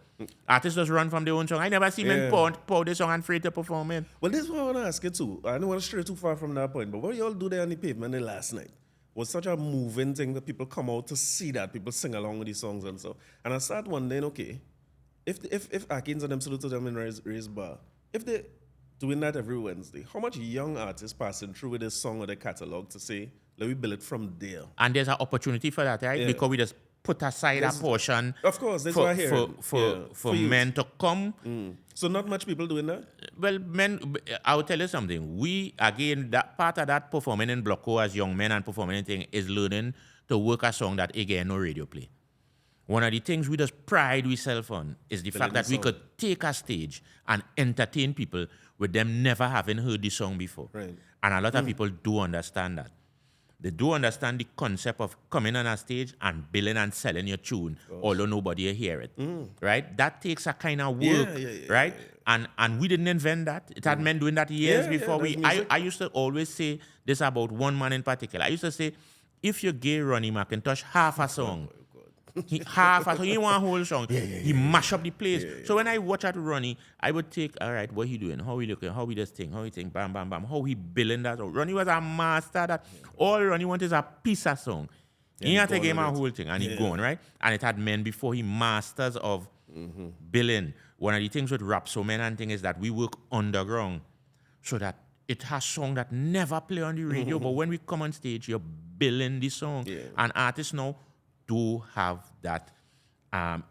Speaker 2: Artists just run from their own song. I never see men pour the song and free to perform it.
Speaker 1: Well, this is what I want to ask you too. I don't want to stray too far from that point, but what y'all do there on the pavement the last night was such a moving thing that people come out to see that, people sing along with these songs and stuff. And I start wondering, okay, if Akins and them salute to them in raise bar, if they doing that every Wednesday, how much young artists passing through with this song or their catalog to say, let me build it from there?
Speaker 2: And there's an opportunity for that, right?
Speaker 1: Yeah.
Speaker 2: Because we just put aside a portion.
Speaker 1: Of course, that's what I hear.
Speaker 2: For men to come.
Speaker 1: So not much people doing that?
Speaker 2: Well, men, I will tell you something. We, again, that part of that performing in Blocko as young men and performing anything is learning to work a song that, again, no radio play. One of the things we just pride ourselves on is the fact that we could take a stage and entertain people with them never having heard the song before.
Speaker 1: Right.
Speaker 2: And a lot of people do understand that. They do understand the concept of coming on a stage and billing and selling your tune, although nobody will hear it, right? That takes a kind of work, right? And we didn't invent that. It had men doing that years before we. I used to always say this about one man in particular. I used to say, if you gave Ronnie McIntosh half a song, he want a whole song. He mash up the place. So when I watch at Ronnie, I would take, all right, what he doing? How he looking? How he does thing? How he think? Bam, bam, bam. How he billing that song? Ronnie was a master that all Ronnie wanted is a piece of song. He had to give him a whole thing, and he gone, right? And it had men before he masters of billing. One of the things with Rapsodo and thing is that we work underground so that it has song that never play on the radio, but when we come on stage, you're billing the song. And artists now do have that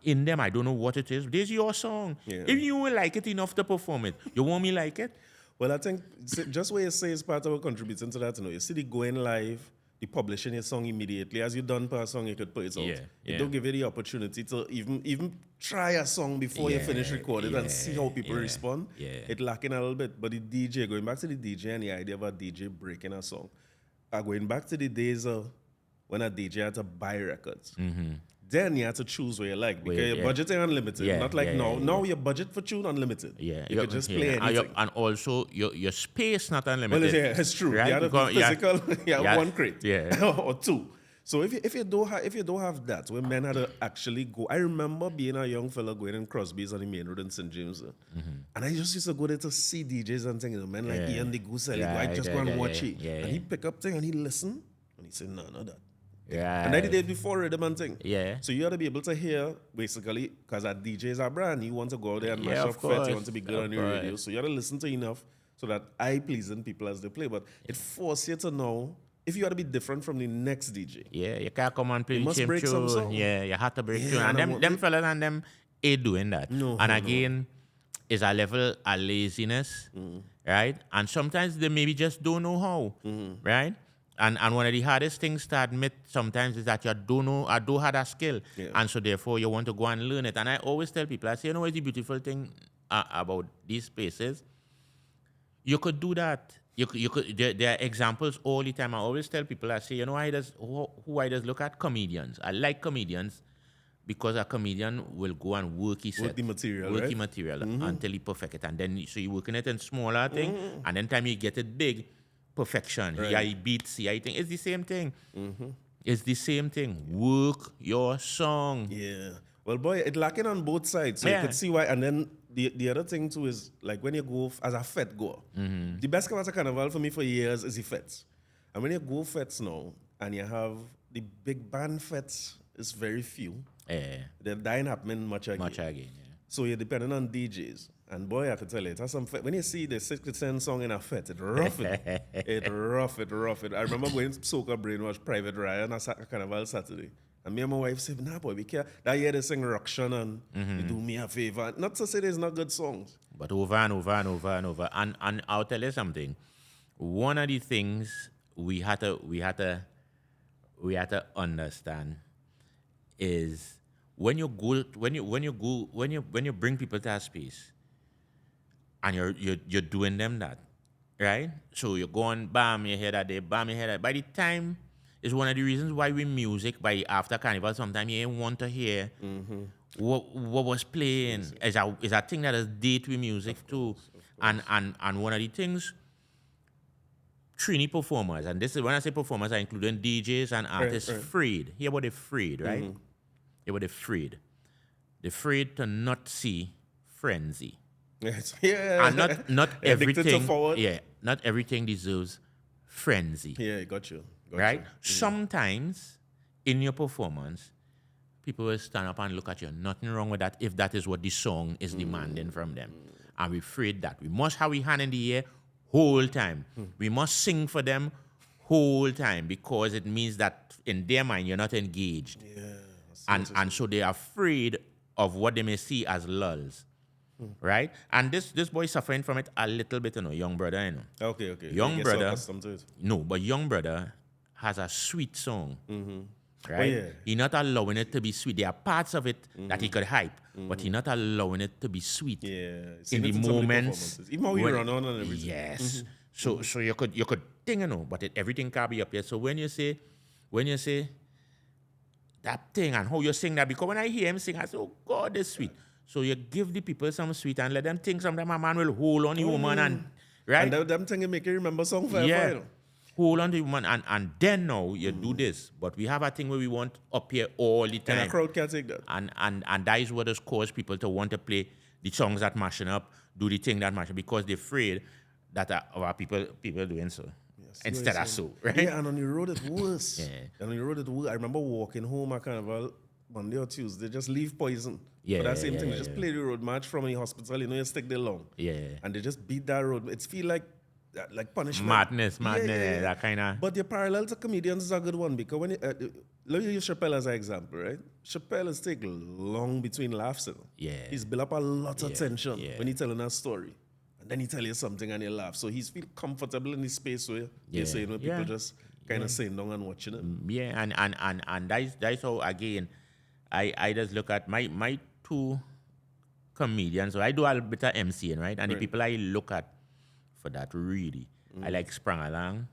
Speaker 2: in them. I don't know what it is. This is your song. If you will like it enough to perform it, you want me like it?
Speaker 1: Well, I think just what you say is part of what contributing to that. You know, you see the going live, the publishing your song immediately. As you done per song, you could put it out. It don't give you the opportunity to even try a song before you finish recording and see how people respond. It lacking a little bit. But the DJ, going back to the DJ and the idea of a DJ breaking a song, going back to the days of when a DJ had to buy records. Then you have to choose what you like because your budget is unlimited. Not like now. Now your budget for tune unlimited. You can just play anything.
Speaker 2: And also your space not unlimited.
Speaker 1: Well, it's true.
Speaker 2: Right?
Speaker 1: You have a physical, you have one crate or two. So if you don't have that, when men had to actually go, I remember being a young fella going in Crosby's on the main road in St. James, and I just used to go there to see DJs and things. Men like Ian the Goose, I just go and watch it, and he pick up thing and he listen and he say no, not that. And I did it before rhythm and thing. So you ought to be able to hear, basically, because our DJs are brand, you want to go out there and mash up fets, you want to be good on your radio. So you ought to listen to enough so that I pleasing people as they play. But it forces you to know if you want to be different from the next DJ.
Speaker 2: Yeah, you can't come and play
Speaker 1: You
Speaker 2: the
Speaker 1: must
Speaker 2: same
Speaker 1: break some
Speaker 2: tune.
Speaker 1: song.
Speaker 2: Yeah, you have to break
Speaker 1: Yeah,
Speaker 2: tune. And
Speaker 1: and
Speaker 2: them fellas and them ain't doing that.
Speaker 1: No,
Speaker 2: And
Speaker 1: no.
Speaker 2: again, it's a level of laziness, right? And sometimes they maybe just don't know how, right? And one of the hardest things to admit sometimes is that you don't know, I do have that skill.
Speaker 1: Yeah.
Speaker 2: And so therefore you want to go and learn it. And I always tell people, I say, you know what's the beautiful thing about these spaces? You could do that. You could. There are examples all the time. I always tell people, I say, you know, who I just look at comedians. I like comedians because a comedian will go and work his set,
Speaker 1: the material,
Speaker 2: work
Speaker 1: right?
Speaker 2: the material until he perfect it, and then so you working it in smaller thing, and then time you get it big, perfection.
Speaker 1: Right.
Speaker 2: Yeah, he beats. Yeah, I think it's the same thing. It's the same thing. Work your song.
Speaker 1: Yeah. Well, boy, it lacking on both sides. So you
Speaker 2: Yeah.
Speaker 1: could see why. And then the other thing too is like when you go as a fete goer, the best carnival for me for years is the fetes. And when you go fetes now and you have the big band fetes, it's very few.
Speaker 2: Yeah,
Speaker 1: They're dying happening much again.
Speaker 2: yeah.
Speaker 1: So you're depending on DJs. And boy, I can tell you, it has some when you see the 60 song in a fete, it rough it. It rough it. I remember going to Soca Brainwash Private Ryan on a Carnival Saturday. And me and my wife said, nah boy, we can't. That year they sing Ruction and they do me a favor. Not to say there's not good songs.
Speaker 2: But over and over and over and over. And I'll tell you something. One of the things we had to understand is when you bring people to a space and you're doing them that, right? So you're going bam, you hear that day, bam, you hear that. By the time it's one of the reasons why we music by after carnival sometimes you ain't want to hear what was playing. Is a thing that is date with music too. And one of the things Trini performers, and this is when I say performers, I include DJs and artists freed. Hear about the freed, right? Hear about the freed. The freed to not see frenzy.
Speaker 1: Yes. Yeah.
Speaker 2: And not
Speaker 1: Addicted to
Speaker 2: everything.
Speaker 1: forward.
Speaker 2: Yeah, not everything deserves frenzy.
Speaker 1: Yeah, got you.
Speaker 2: Right? Sometimes in your performance, people will stand up and look at you. Nothing wrong with that if that is what the song is demanding from them. And we're afraid that we must have our hand in the air whole time. We must sing for them whole time because it means that in their mind you're not engaged.
Speaker 1: Yeah.
Speaker 2: And so they are afraid of what they may see as lulls. Right? And this boy suffering from it a little bit, young brother,
Speaker 1: Okay.
Speaker 2: Young
Speaker 1: You get
Speaker 2: brother.
Speaker 1: so accustomed to it.
Speaker 2: No, but young brother has a sweet song. Right?
Speaker 1: yeah.
Speaker 2: He's not allowing it to be sweet. There are parts of it that he could hype, but he's not allowing it to be sweet.
Speaker 1: Yeah.
Speaker 2: In the moments.
Speaker 1: Even how we
Speaker 2: when-
Speaker 1: run on and everything.
Speaker 2: Yes. So you could think, but everything can be up here. So when you say that thing and how you sing that, because when I hear him sing, I say, oh God, that's sweet. So you give the people some sweet and let them think sometimes a man will hold on the woman and right?
Speaker 1: And them thing make you remember song for
Speaker 2: Yeah.
Speaker 1: a while.
Speaker 2: Hold on to the woman and then now you do this. But we have a thing where we want up here all the time.
Speaker 1: And a crowd can't take that.
Speaker 2: And that is what has caused people to want to play the songs that mashing up, do the thing that mashing up, because they're afraid that our people doing so.
Speaker 1: Yes,
Speaker 2: instead of so, right?
Speaker 1: Yeah, and on the road it worse.
Speaker 2: Yeah.
Speaker 1: And on the road it worse. I remember walking home at Carnival Monday or Tuesday, just leave Poison.
Speaker 2: Yeah,
Speaker 1: For that same
Speaker 2: yeah,
Speaker 1: thing,
Speaker 2: yeah,
Speaker 1: they just
Speaker 2: yeah.
Speaker 1: play the road march from the hospital, you stick there long.
Speaker 2: Yeah.
Speaker 1: And they just beat that road. It feel like punishment.
Speaker 2: Madness, that kind of.
Speaker 1: But the parallel to comedians is a good one because when let me use Chappelle as an example, right? Chappelle is take long between laughs.
Speaker 2: Yeah.
Speaker 1: He's built up a lot of tension
Speaker 2: yeah.
Speaker 1: when he's telling a story. And then he tell you something and you laugh. So he's feel comfortable in the space where you're saying when people just kind of saying down and watching it.
Speaker 2: Yeah, and that's how again I just look at my two comedians. So I do a bit of MCing, right? And the people I look at for that really, I like Sprung Along,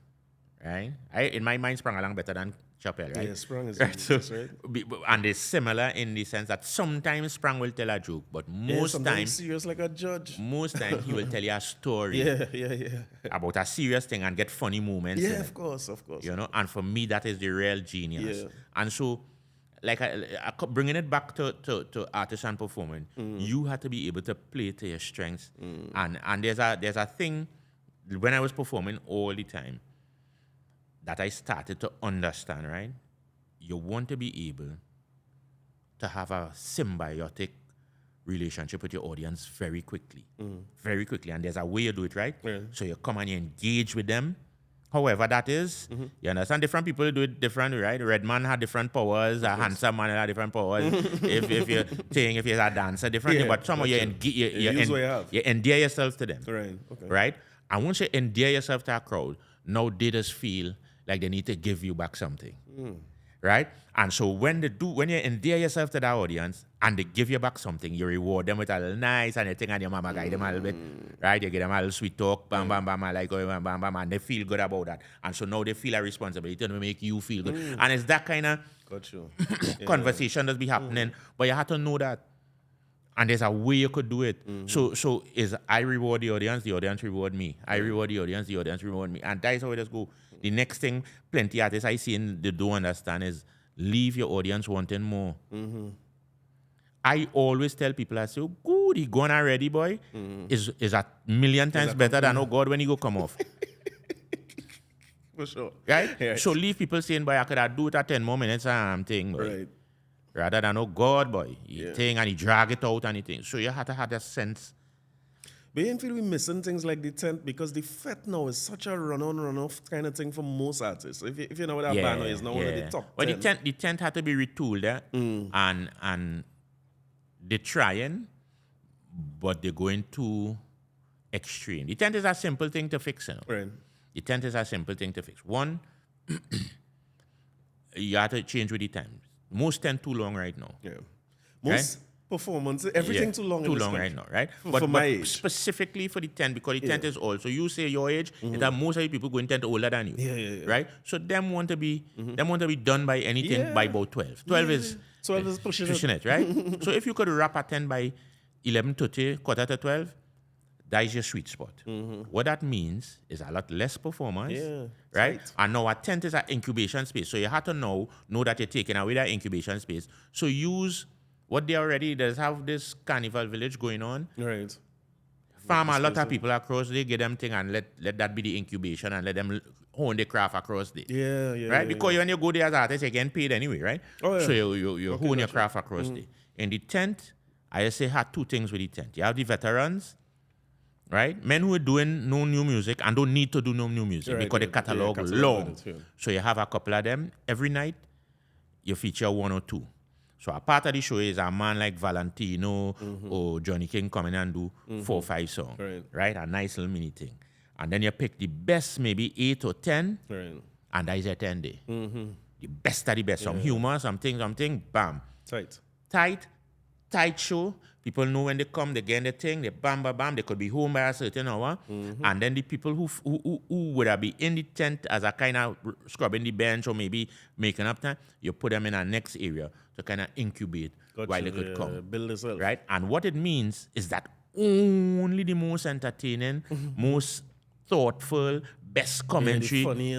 Speaker 2: right? In my mind, Sprung Along better than Chappelle, right?
Speaker 1: Yeah, Sprung is
Speaker 2: right. So,
Speaker 1: that's right.
Speaker 2: And they're similar in the sense that sometimes Sprung will tell a joke, but most
Speaker 1: sometimes
Speaker 2: times
Speaker 1: serious like a judge.
Speaker 2: most times he will tell you a story
Speaker 1: Yeah.
Speaker 2: about a serious thing and get funny moments.
Speaker 1: Yeah,
Speaker 2: in it.
Speaker 1: of course.
Speaker 2: And for me, that is the real genius.
Speaker 1: Yeah.
Speaker 2: And so, like, bringing it back to artists and performing, you have to be able to play to your strengths. And there's a thing, when I was performing all the time, that I started to understand, right? You want to be able to have a symbiotic relationship with your audience very quickly. Very quickly. And there's a way you do it, right?
Speaker 1: Yeah.
Speaker 2: So you come and you engage with them. However that is, you understand? Different people do it differently, right? Red man had different powers, a handsome man had different powers. if you're saying if you're a dancer, different thing, but somehow you endear yourself to them.
Speaker 1: Right. Okay.
Speaker 2: Right? And once you endear yourself to a crowd, now they just feel like they need to give you back something. Right? And so when you endear yourself to that audience and they give you back something, you reward them with a little nice and you think and your mama guide them a little bit. Right? You give them a little sweet talk, bam, bam, bam, I like going, bam, bam, bam, and they feel good about that. And so now they feel a responsibility to make you feel good. And it's that kind of conversation that's be happening. But you have to know that. And there's a way you could do it. So is I reward the audience reward me. I reward the audience reward me. And that is how it just go. The next thing plenty artists I see and they don't understand is leave your audience wanting more. I always tell people, I say, oh, good, he gone already, boy. Is a million times better than, oh God, when he go come off.
Speaker 1: For sure.
Speaker 2: Right?
Speaker 1: Yeah.
Speaker 2: So leave people saying, boy, I could have do it at 10 more minutes and thing, boy.
Speaker 1: Right.
Speaker 2: Rather than, oh God, boy, he thing and he drag it out and he thing. So you have to have that sense.
Speaker 1: But you feel we missing things like the tent because the fete now is such a run-on, run-off kind of thing for most artists. If you know what that band is now one of the top 10.
Speaker 2: Well, the tent had to be retooled and they're trying, but they're going too extreme. The tent is a simple thing to fix. You know?
Speaker 1: Right.
Speaker 2: The tent is a simple thing to fix. One, you have to change with the times. Most tent too long right now.
Speaker 1: Yeah. Most performances, everything too long.
Speaker 2: Too long right now, right?
Speaker 1: For my age.
Speaker 2: Specifically for the tent, because the tent is old. So you say your age, it have most of the people going tent older than you.
Speaker 1: Yeah.
Speaker 2: Right? So them want to be done by anything by about 12. 12 is pushing it, right? So if you could wrap a tent by 11:30, quarter to 12, that is your sweet spot. What that means is a lot less performance, right? Tight. And now a tent is an incubation space. So you have to know that you're taking away that incubation space. So use what they already does have this carnival village going on.
Speaker 1: Right.
Speaker 2: Farm a lot of people across, they get them thing and let that be the incubation and let them hone the craft across the. Right? Because when you go there as an artist, you're getting paid anyway, right?
Speaker 1: Oh, yeah.
Speaker 2: So you hone your craft across the. In the tent, I say had two things with the tent. You have the veterans, right? Men who are doing no new music and don't need to do no new music because the catalog long. So you have a couple of them. Every night, you feature one or two. So a part of the show is a man like Valentino or Johnny King coming and do 4 or 5 songs, right? A nice little mini thing. And then you pick the best, maybe 8 or 10, and that is a 10 day. The best of the best. Some humor, something, bam. Tight show. People know when they come, they get the thing, they bam, bam, bam. They could be home by a certain hour. And then the people who would have been in the tent as a kind of scrubbing the bench or maybe making up time, you put them in a next area to kind of incubate while they could come.
Speaker 1: Build yourself.
Speaker 2: Right? And what it means is that only the most entertaining, most thoughtful, best commentary,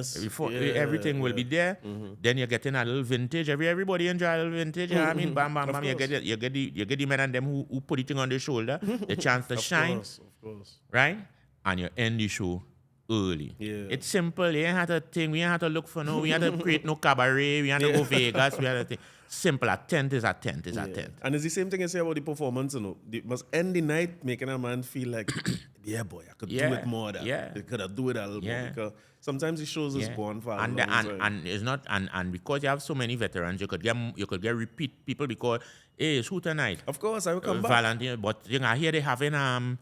Speaker 2: everything will be there. Then you're getting a little vintage. Everybody enjoy a little vintage. You know what I mean? Bam, bam, bam. You get the men and them who put it on their shoulder, the chance to shine.
Speaker 1: Of course.
Speaker 2: Right? And you end the show early. It's simple. You ain't have to think. We ain't have to look for no. We ain't have to create no cabaret. We ain't have to go Vegas. We have to think. Simple. A tent is a tent. A tent.
Speaker 1: And it's the same thing I say about the performance. You know, it must end the night making a man feel like, yeah, boy, I could do it more. I could have do it a little more because sometimes the shows is gone for
Speaker 2: and it's not and because you have so many veterans, you could get repeat people because it's who tonight.
Speaker 1: Of course, I will come back.
Speaker 2: Valentine, but you know here they having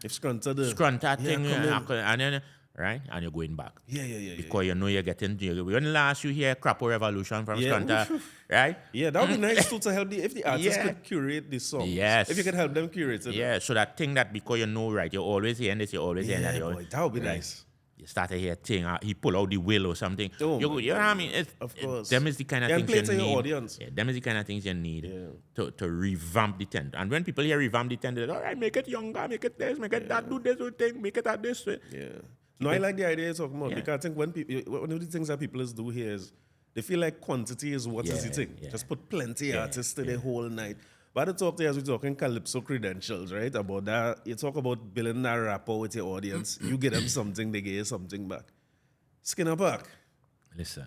Speaker 1: if
Speaker 2: Scrunta thing and then. Right? And you're going back. Because you know you're getting... When last you hear Crapo Revolution from Scrunta, right?
Speaker 1: Yeah, that would be nice too to help if the artists could curate the songs.
Speaker 2: Yes.
Speaker 1: If you could help them curate it.
Speaker 2: Yeah, so that thing that because you know, right, you're always hearing this, you're always hearing that.
Speaker 1: Boy, that would be nice.
Speaker 2: You start to hear a thing, he pull out the will or something. You know what I mean?
Speaker 1: Of course.
Speaker 2: Them is the kind of things you need.
Speaker 1: Your audience.
Speaker 2: Yeah, them is the kind of things you need to revamp the tent. And when people hear revamp the tent, they're like, all right, make it younger, make it this, make it that, do this thing, make it that this way.
Speaker 1: Yeah. No, I like the idea you're talking about because I think one of the things that people do here is they feel like quantity is what is the thing. Just put plenty of artists to the whole night. But I talk to you as we're talking calypso credentials, right? About that. You talk about building that rapport with your audience. You give them something, they give you something back. Skinner back.
Speaker 2: Listen.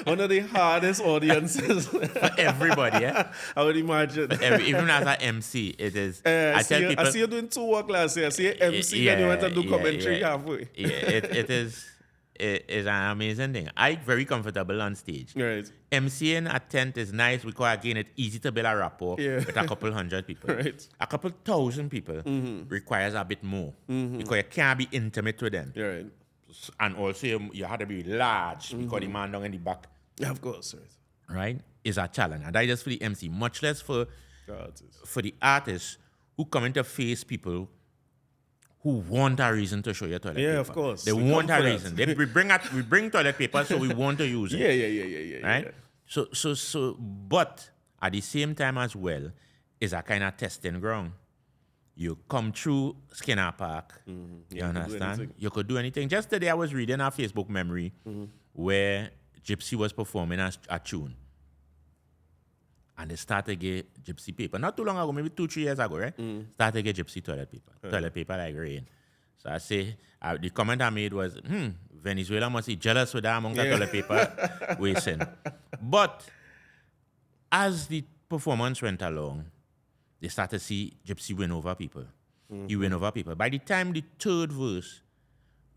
Speaker 1: One of the hardest audiences.
Speaker 2: For everybody, yeah?
Speaker 1: I would imagine.
Speaker 2: Even as an MC, it is. I tell people.
Speaker 1: I see you doing 2 work last year. I see you MC and you went to do commentary halfway.
Speaker 2: Yeah, it is an amazing thing. I'm very comfortable on stage.
Speaker 1: Right.
Speaker 2: MCing at tent is nice because, again, it's easy to build a rapport with a couple hundred people.
Speaker 1: Right.
Speaker 2: A couple thousand people requires a bit more because you can't be intimate with them.
Speaker 1: Right.
Speaker 2: And also, you have to be large because the man down in the back.
Speaker 1: Yeah, of course.
Speaker 2: Right? Is a challenge. And that is just for the MC, much less for the artists who come into face people who want a reason to show your toilet paper.
Speaker 1: Yeah, of course.
Speaker 2: They want a reason. We bring toilet paper, so we want to use it.
Speaker 1: Yeah.
Speaker 2: Right?
Speaker 1: Yeah.
Speaker 2: So, but at the same time as well, is a kind of testing ground. You come through Skinner Park, you understand? You could do anything. Just today I was reading our Facebook memory where Gypsy was performing a tune. And they started to get Gypsy paper. Not too long ago, maybe 2-3 years ago, right? Started to get Gypsy toilet paper. Toilet paper like rain. So I say, the comment I made was, Venezuela must be jealous with that amount of toilet paper wasting. But as the performance went along, they started to see Gypsy win over people. He win over people. By the time the 3rd verse,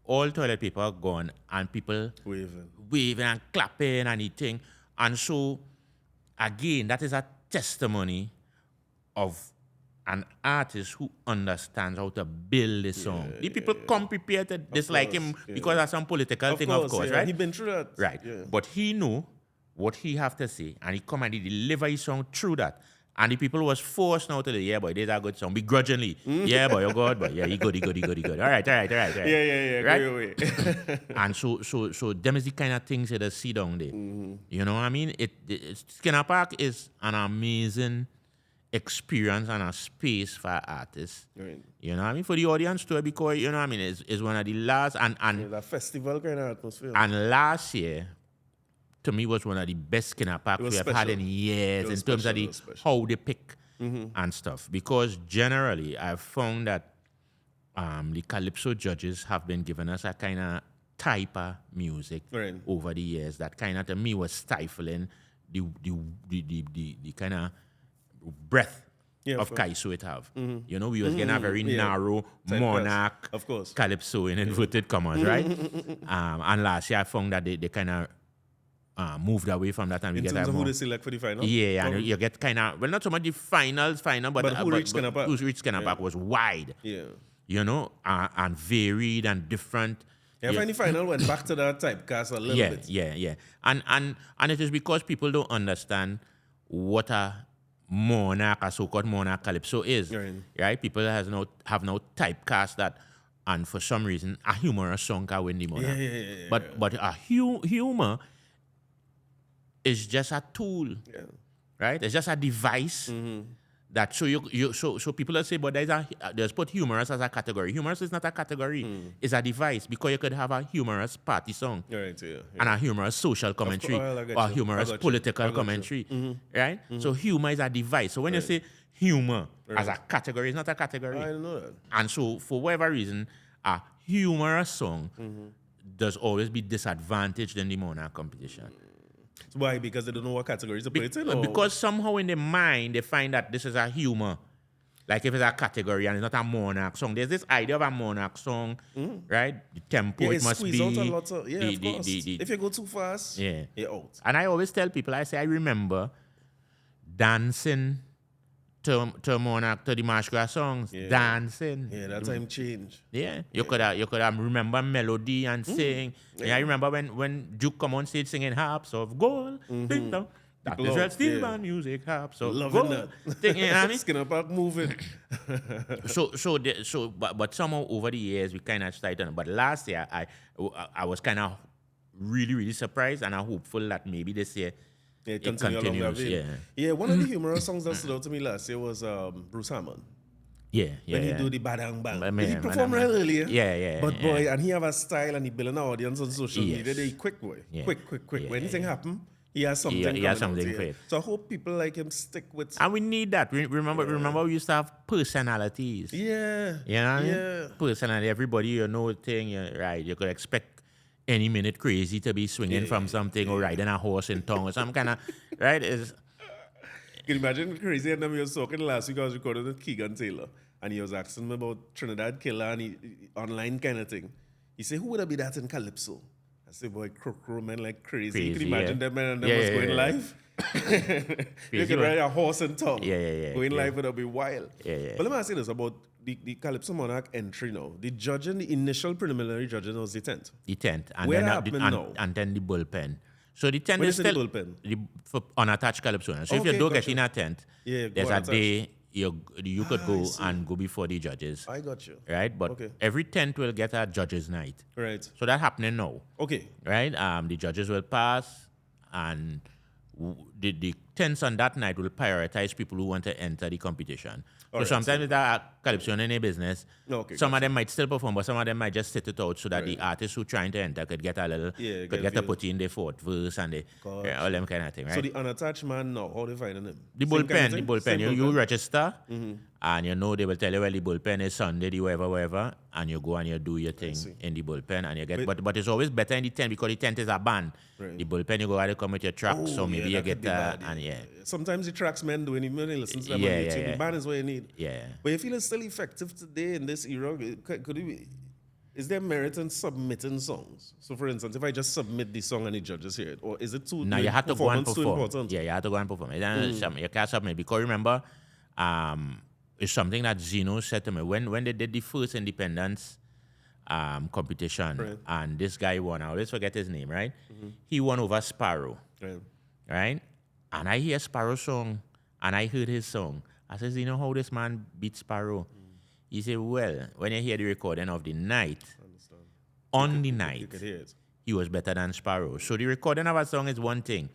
Speaker 2: all toilet paper gone and people waving and clapping and eating. And so, again, that is a testimony of an artist who understands how to build a song. The people come prepared to dislike him because of some political thing, of course, right?
Speaker 1: He's been through that.
Speaker 2: Right. Yeah. But he knew what he have to say, and he come and he deliver his song through that. And the people was forced now to the, yeah, boy, this is a good song, begrudgingly. Yeah, boy, you're good, boy. Yeah, he good. All right.
Speaker 1: Yeah.
Speaker 2: Right? And so them is the kind of things that I see down there. You know what I mean? Skinner Park is an amazing experience and a space for artists.
Speaker 1: Right.
Speaker 2: You know what I mean? For the audience too, because, you know what I mean, is one of the last, and
Speaker 1: that festival kind of atmosphere.
Speaker 2: And last year, to me, was one of the best Skinner Parks we have had in years in terms of how they pick and stuff. Because generally, I've found that the calypso judges have been giving us a kind of type of music over the years that kind of, to me, was stifling the kind of breadth of kaiso it have. You know, we was getting a very narrow monarch,
Speaker 1: of course,
Speaker 2: calypso in inverted commas, right? And last year, I found that they kind of moved away from that, and we
Speaker 1: in
Speaker 2: get
Speaker 1: terms of
Speaker 2: more.
Speaker 1: who they select for the final.
Speaker 2: Yeah, and you get kind of, well, not so much the final, but
Speaker 1: who reached Skinner Park?
Speaker 2: Who's reached Skinner Park was wide.
Speaker 1: Yeah,
Speaker 2: you know, and varied and different.
Speaker 1: Yeah, I find the final went back to that typecast a little bit.
Speaker 2: Yeah. And it is because people don't understand what a monarch, a so-called monarch calypso is. Right? People have no typecast that, and for some reason, a humorous song can win the monarch.
Speaker 1: Yeah.
Speaker 2: But a humor is just a tool, right? It's just a device that so people will say, but there's put humorous as a category. Humorous is not a category; it's a device, because you could have a humorous party song, and a humorous social commentary, or a humorous political commentary, right? So humor is a device. So when you say humor as a category, it's not a category.
Speaker 1: I know that.
Speaker 2: And so for whatever reason, a humorous song does always be disadvantaged in the monarch competition.
Speaker 1: Why? Because they don't know what categories to put it in?
Speaker 2: Because somehow in their mind, they find that this is a humor. Like if it's a category and it's not a monarch song. There's this idea of a monarch song, right? The tempo, it must be.
Speaker 1: Out a lot of, of course. If you go too fast, you're out.
Speaker 2: And I always tell people, I say, I remember dancing to monarch, to the march grass songs, dancing.
Speaker 1: Yeah, that time changed.
Speaker 2: Yeah, you could have remember melody and sing. Yeah, I remember when Duke come on stage singing harps of gold, ding dong. That is real steel band music, harps of
Speaker 1: loving
Speaker 2: gold.
Speaker 1: that.
Speaker 2: You know what I mean?
Speaker 1: Skinner Park moving.
Speaker 2: But somehow over the years we kind of started. But last year I was kind of really, really surprised, and I'm hopeful that maybe this year.
Speaker 1: It continues. One of the humorous songs that stood out to me last year was Bruce Hammond. When he do the badang bang. He performed real earlier. But boy, and he have a style, and he build an audience on social media. They quick boy. Quick. When anything happen, he has something. He has something for it. So I hope people like him stick with.
Speaker 2: And we need that. Remember we used to have personalities.
Speaker 1: Yeah.
Speaker 2: You know what I mean? Personality. Everybody, thing, right? You could expect any minute crazy to be swinging from something or riding a horse in tongue or some kind of, right? It's,
Speaker 1: Can you imagine crazy? And then we was talking last week, I was recording with Keegan Taylor, and he was asking me about Trinidad Killer and online kind of thing. He said, who would have be that in Calypso? I said, boy, crow man like crazy. You can imagine them man and them was going live. You can ride a horse and tongue. Going live would be wild. But let me ask you this about the Calypso Monarch entry now. The judging, the initial preliminary judging was the 10th.
Speaker 2: The 10th. And
Speaker 1: Where
Speaker 2: then
Speaker 1: happened now?
Speaker 2: And then the bullpen. So the 10th
Speaker 1: When
Speaker 2: is
Speaker 1: you say
Speaker 2: still
Speaker 1: the bullpen?
Speaker 2: the unattached calypso. So if
Speaker 1: Okay,
Speaker 2: you don't
Speaker 1: gotcha.
Speaker 2: get in at 10th,
Speaker 1: Yeah,
Speaker 2: there's
Speaker 1: go
Speaker 2: a
Speaker 1: unattached.
Speaker 2: day you could
Speaker 1: I
Speaker 2: go
Speaker 1: see.
Speaker 2: and go before the judges.
Speaker 1: I got you.
Speaker 2: Right? But
Speaker 1: Okay.
Speaker 2: every 10th will get a judges night.
Speaker 1: Right.
Speaker 2: So that's happening now.
Speaker 1: Okay.
Speaker 2: Right? The judges will pass and the 10th on that night will prioritize people who want to enter the competition. So
Speaker 1: Alright,
Speaker 2: sometimes with a calypso in a business,
Speaker 1: Okay,
Speaker 2: some of them might still perform, but some of them might just sit it out so that the artists who trying to enter could get a little,
Speaker 1: Yeah,
Speaker 2: could
Speaker 1: get
Speaker 2: get to
Speaker 1: views.
Speaker 2: put in their fourth verse and all them kind of thing, right?
Speaker 1: So the unattached man now, how they finding him?
Speaker 2: The
Speaker 1: Same kind of
Speaker 2: bullpen,
Speaker 1: thing?
Speaker 2: the bullpen.
Speaker 1: Same
Speaker 2: You register, and you know they will tell you, well, the bullpen is Sunday, the wherever, and you go and you do your thing in the bullpen, and you get. But it's always better in the tent because the tent is a band.
Speaker 1: Right.
Speaker 2: The bullpen, you go out and come with your tracks, so maybe you
Speaker 1: that
Speaker 2: get
Speaker 1: could be bad,
Speaker 2: and
Speaker 1: Sometimes the tracks men do, and when they listen to them
Speaker 2: Yeah,
Speaker 1: on
Speaker 2: yeah,
Speaker 1: YouTube,
Speaker 2: yeah.
Speaker 1: the band is what you need.
Speaker 2: Yeah.
Speaker 1: But you feel it's still effective today in this era? Could it be, is there merit in submitting songs? So, for instance, if I just submit the song and the judges hear it, or is it too?
Speaker 2: Now you have to go and
Speaker 1: performance too
Speaker 2: perform.
Speaker 1: important?
Speaker 2: Yeah, you have to go and perform. You can't submit because remember, it's something that Zeno said to me when they did the first independence competition,
Speaker 1: Right.
Speaker 2: and this guy won. I always forget his name, right? He won over Sparrow,
Speaker 1: Right.
Speaker 2: right? And I hear Sparrow's song, and I heard his song. I says, you know how this man beat Sparrow? He said, well, when you hear the recording of the night, on the
Speaker 1: You
Speaker 2: night,
Speaker 1: could hear it.
Speaker 2: he was better than Sparrow. So the recording of a song is one thing,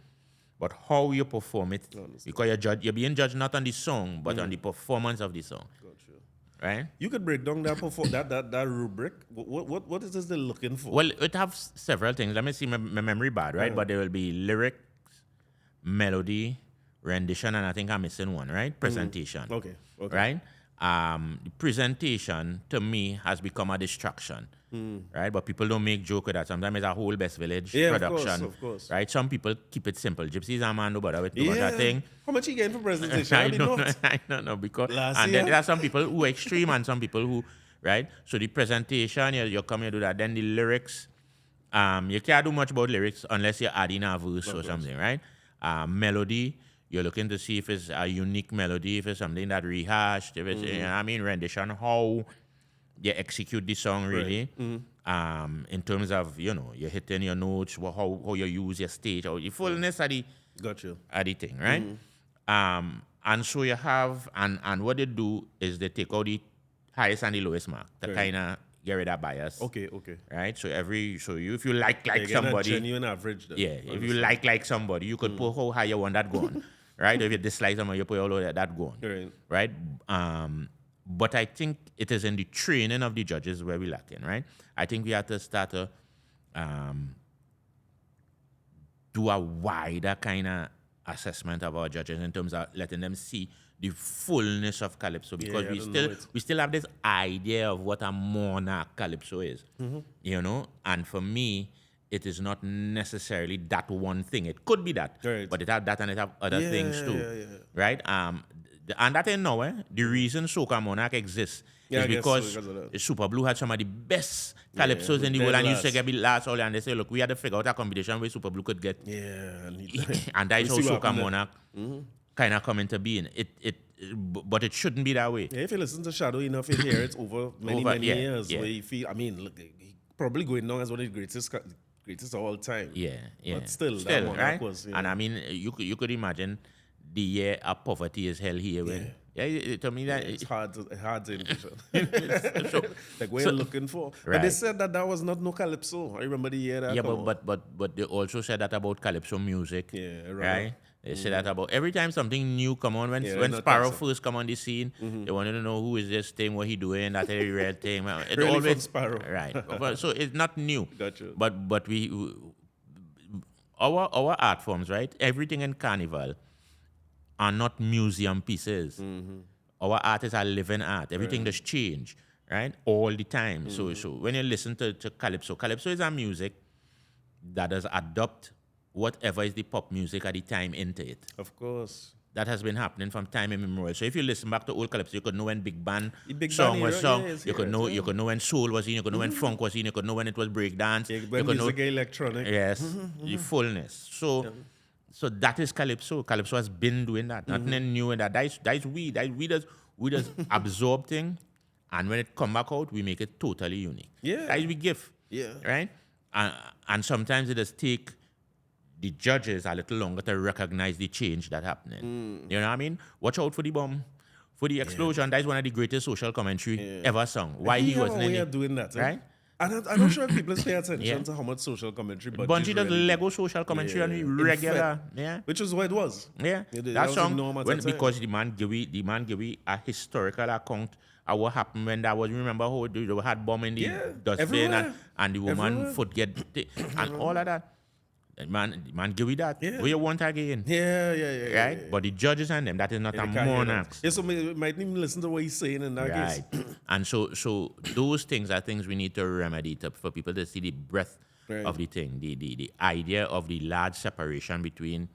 Speaker 2: but how you perform it, because you're being judged not on the song, but on the performance of the song,
Speaker 1: Gotcha.
Speaker 2: right?
Speaker 1: You could break down that rubric. What is this they're looking for?
Speaker 2: Well, it has several things. Let me see my memory bad, right? But there will be lyrics, melody, rendition, and I think I'm missing one, right? Presentation.
Speaker 1: Okay.
Speaker 2: Right? The presentation to me has become a distraction, right? But people don't make joke with that. Sometimes it's a whole Best Village production,
Speaker 1: of course.
Speaker 2: right? Some people keep it simple. Gypsy's a man, no bother with no other thing.
Speaker 1: How much you getting for presentation?
Speaker 2: I don't know because
Speaker 1: Last
Speaker 2: and
Speaker 1: year?
Speaker 2: then there are some people who are extreme and some people who, right? So the presentation, you come here do that. Then the lyrics, you can't do much about lyrics unless you're adding a verse or something, right? Melody, you're looking to see if it's a unique melody, if it's something that rehashed, if it's, you know what I mean, rendition, how you execute the song really, in terms of, you know, you're hitting your notes, how you use your stage, or the fullness of the,
Speaker 1: Gotcha.
Speaker 2: of the thing, right? And so you have, and what they do is they take out the highest and the lowest mark to kind of get rid of bias.
Speaker 1: Okay.
Speaker 2: Right? So if you like
Speaker 1: You're getting
Speaker 2: somebody,
Speaker 1: a genuine average. Then.
Speaker 2: yeah, if you like somebody, you could put how high you want that going. Right? If you dislike someone, you put all of that going. Right? But I think it is in the training of the judges where we're lacking, right? I think we have to start to do a wider kind of assessment of our judges in terms of letting them see the fullness of calypso, because we still have this idea of what a monarch calypso is, you know. And for me, it is not necessarily that one thing. It could be that, but it have that and it have other things too, right? And that ain't nowhere. The reason Soca Monarch exists is because Super Blue had some of the best calypsos in the world, and used to get the last all, and they say, look, we had to figure out a competition where Super Blue could get. And that's how Soca Monarch kind of come into being. But it shouldn't be that way.
Speaker 1: Yeah, if you listen to Shadow enough, you hear it over many years. Where you feel, I mean, look, he probably going down as one of the greatest of all time.
Speaker 2: Yeah.
Speaker 1: But still that Monarch
Speaker 2: right?
Speaker 1: was.
Speaker 2: And I mean, you could imagine the year of poverty is hell here. To me that
Speaker 1: it's hard to envision. Like what you're looking for. But they said that was not no calypso. I remember the year that.
Speaker 2: Yeah, but they also said that about calypso music.
Speaker 1: Yeah,
Speaker 2: right. They say that about every time something new come on. When Sparrow first come on the scene, they wanted to know who is this thing, what he doing, that every red thing. It
Speaker 1: really
Speaker 2: always
Speaker 1: from Sparrow.
Speaker 2: Right. So it's not new.
Speaker 1: Gotcha.
Speaker 2: But we our art forms, right? Everything in Carnival are not museum pieces. Our art is a living art. Everything does change, right? All the time. So when you listen to calypso is a music that does adopt whatever is the pop music at the time into it.
Speaker 1: Of course.
Speaker 2: That has been happening from time immemorial. So if you listen back to old calypso, you could know when big band
Speaker 1: Big
Speaker 2: song
Speaker 1: band
Speaker 2: was
Speaker 1: era,
Speaker 2: sung.
Speaker 1: yes,
Speaker 2: You could know
Speaker 1: yes,
Speaker 2: you could know when soul was in. You could know when funk was in. You could know when it was breakdance.
Speaker 1: Yeah,
Speaker 2: You
Speaker 1: when
Speaker 2: could know
Speaker 1: music electronic.
Speaker 2: yes, the fullness. So that is calypso. Calypso has been doing that. Nothing new in that. That's we. We just absorb thing, and when it come back out, we make it totally unique.
Speaker 1: Yeah.
Speaker 2: That is we give.
Speaker 1: Yeah.
Speaker 2: Right. And sometimes it does take the judges a little longer to recognize the change that happening. You know what I mean? Watch out for the bomb, for the explosion. That's one of the greatest social commentary ever sung. Why he wasn't in it,
Speaker 1: doing that,
Speaker 2: right?
Speaker 1: I'm not sure if people pay attention to how much social commentary
Speaker 2: Bungie does
Speaker 1: really
Speaker 2: Lego social commentary on the regular,
Speaker 1: which is what it was.
Speaker 2: Yeah, that song because the man gave a historical account of what happened when that was. Remember how they had bomb in the dustbin and the woman foot get and all of that. The man give you that.
Speaker 1: Yeah.
Speaker 2: What you want again?
Speaker 1: Yeah.
Speaker 2: Right? But the judges and them, that is not a monarch.
Speaker 1: Yeah, so we might even listen to what he's saying in that case.
Speaker 2: And so those things are things we need to remedy for people to see the breadth of the thing, the idea of the large separation between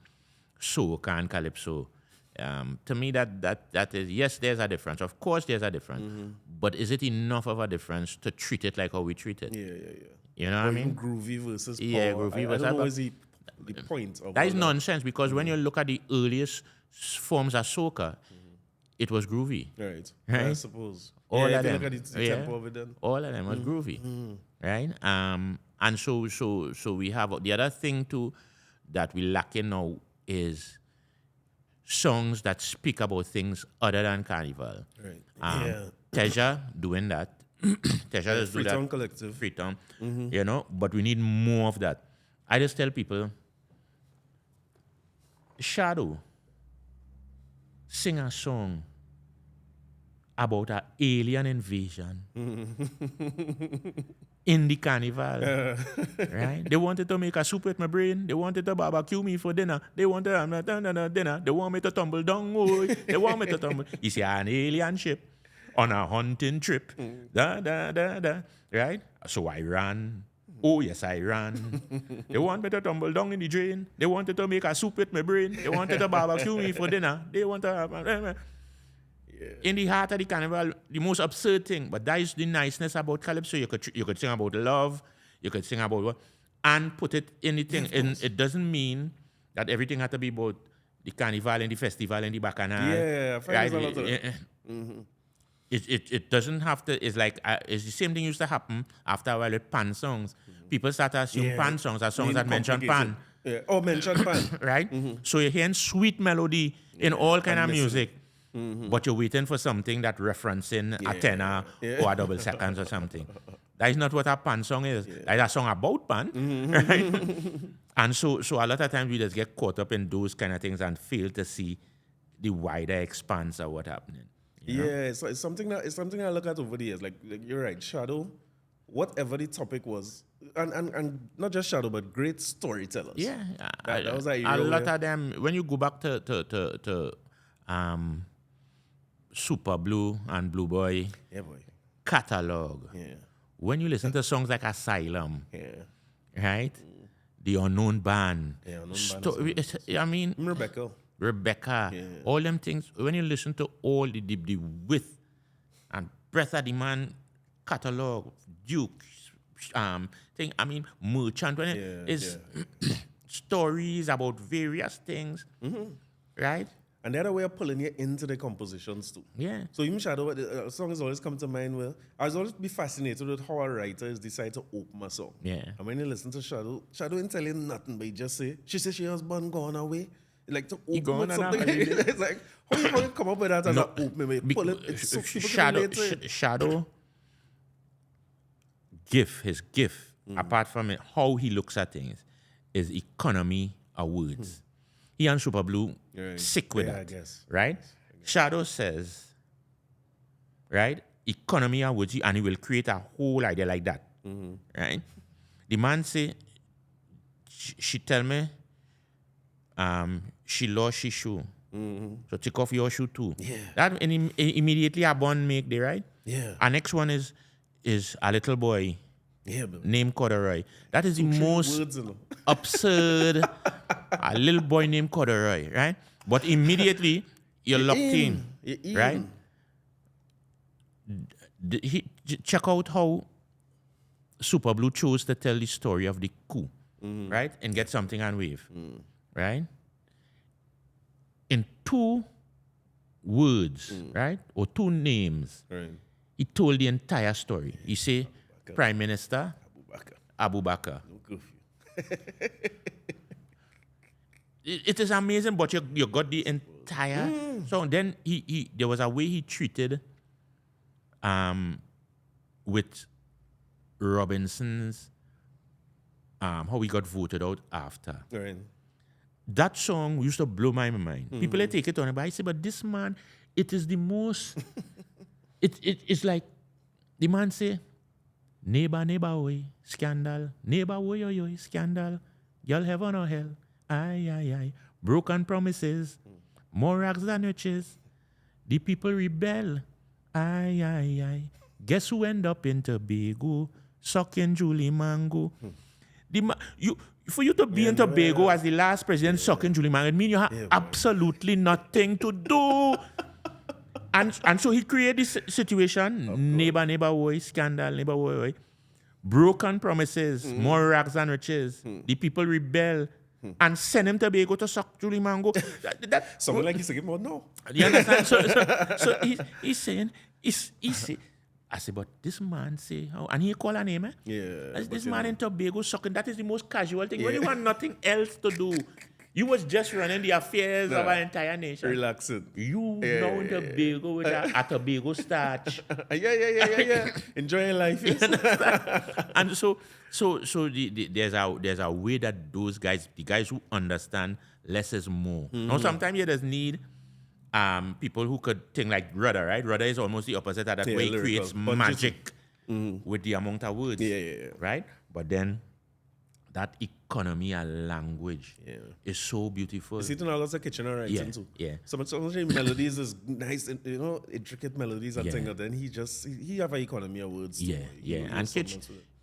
Speaker 2: soca and calypso. To me, that is, yes, there's a difference. Of course, there's a difference. But is it enough of a difference to treat it like how we treat it?
Speaker 1: Yeah.
Speaker 2: You know what I mean?
Speaker 1: Groovy versus power.
Speaker 2: Groovy versus
Speaker 1: I don't know is the point of
Speaker 2: that is nonsense because when you look at the earliest forms of soca, it was groovy.
Speaker 1: Right? I suppose.
Speaker 2: All of them.
Speaker 1: Look at the tempo of it then.
Speaker 2: All of them was groovy. Right? And so we have the other thing too that we lacking now is songs that speak about things other than carnival.
Speaker 1: Right.
Speaker 2: Teja doing that. Teja does do that.
Speaker 1: Freetown Collective.
Speaker 2: Freetown. You know, but we need more of that. I just tell people, Shadow, sing a song about an alien invasion in the carnival. Right? They wanted to make a soup with my brain. They wanted to barbecue me for dinner. They wanted dinner. They want me to tumble down. Oh, they want me to tumble. You see, an alien ship on a hunting trip. Right? So I ran. Oh, yes, I ran. They want me to tumble down in the drain. They wanted to make a soup with my brain. They wanted to barbecue me for dinner. They want to have... In the heart of the carnival, the most absurd thing, but that is the niceness about calypso. You could sing about love, you could sing about what, and put it in the thing. And it doesn't mean that everything had to be about the carnival and the festival and the bacchanal.
Speaker 1: Yeah, I find there's a lot of that.
Speaker 2: It doesn't have to. It's like it's the same thing used to happen after a while with pan songs. People start to assume pan songs are songs that mention pan.
Speaker 1: Yeah. Oh, mention pan.
Speaker 2: Right? So you're hearing sweet melody in all kind of music. But you're waiting for something that referencing a tenor or a double seconds or something. That is not what a pan song is. That is a song about pan. Right? And so a lot of times we just get caught up in those kind of things and fail to see the wider expanse of what's happening. You know?
Speaker 1: Yeah, it's something I look at over the years. Like you're right, Shadow, whatever the topic was, and not just Shadow, but great storytellers.
Speaker 2: Yeah.
Speaker 1: That was a
Speaker 2: lot of them, when you go back to Super Blue and Blue Boy catalog. Yeah. When you listen to songs like Asylum, right? The Unknown Band. I mean, Rebecca. Yeah. All them things. When you listen to all the width and breadth of the man catalog, Duke, thing. I mean, Merchant. When it is stories about various things, right?
Speaker 1: And the other way of pulling you into the compositions too.
Speaker 2: Yeah.
Speaker 1: So even Shadow, a song has always come to mind where I was always be fascinated with how a writer is decide to open a song.
Speaker 2: Yeah.
Speaker 1: And when you listen to Shadow ain't tell you nothing, but he just say, she says she husband gone away. Like to open with something. It's like, how you come up with that as an opening? Pull it, it's so
Speaker 2: Shadow his gift, apart from it, how he looks at things, is economy of words. He and Super Blue sick with that,
Speaker 1: I guess.
Speaker 2: right? Shadow says, right, economy of words, and he will create a whole idea like that, right? The man say, she tell me, she lost his shoe. So take off your shoe too.
Speaker 1: Yeah.
Speaker 2: That immediately a bond make there, right?
Speaker 1: Yeah.
Speaker 2: Our next one is a little boy
Speaker 1: Yeah, man.
Speaker 2: named Corduroy. That is the
Speaker 1: 3
Speaker 2: most
Speaker 1: words, you know.
Speaker 2: absurd. A little boy named Corduroy, right? But immediately you're locked in, right? Check out how Super Blue chose to tell the story of the coup, right? And get something on wave, right? In 2 words, right? Or 2 names,
Speaker 1: Right.
Speaker 2: he told the entire story. He say, Prime Minister Abu Bakr. It is amazing, but you got the entire. So then he there was a way he treated with Robinson's how he got voted out after.
Speaker 1: Right.
Speaker 2: That song used to blow my mind. People they take it on, but I say, but this man, it is the most. It's like the man say, neighbor, oi, scandal, neighbor, oi, scandal, y'all heaven or hell, aye, broken promises, more rags than riches, the people rebel, aye, guess who end up in Tobago, sucking Julie Mango. For you to be in Tobago as the last president sucking Julie Mango, it means you have absolutely nothing to do. And so he created this situation, neighbor, oi, scandal, neighbor, oi. Broken promises, more rags than riches. The people rebel and send him to Tobago to suck Julie Mango.
Speaker 1: Someone like he's saying, well, no.
Speaker 2: You understand? So he's saying, I say, but this man say, and he call her name,
Speaker 1: Yeah.
Speaker 2: This man in Tobago sucking, that is the most casual thing. When you want nothing else to do, you was just running the affairs of our entire nation.
Speaker 1: Relaxing.
Speaker 2: You know in Tobago with a Tobago starch.
Speaker 1: Yeah. Enjoy your life. Yes.
Speaker 2: And so there's a way that those guys, the guys who understand less is more. Now sometimes you just need people who could think like Rudder, right? Rudder is almost the opposite of that way. He creates magic with the amount of words.
Speaker 1: Yeah.
Speaker 2: Right? But then that economy and language is so beautiful.
Speaker 1: You see, to know kitchen writing too.
Speaker 2: Yeah.
Speaker 1: Some melodies is nice, intricate melodies and things. Then he have an economy of words.
Speaker 2: Yeah. And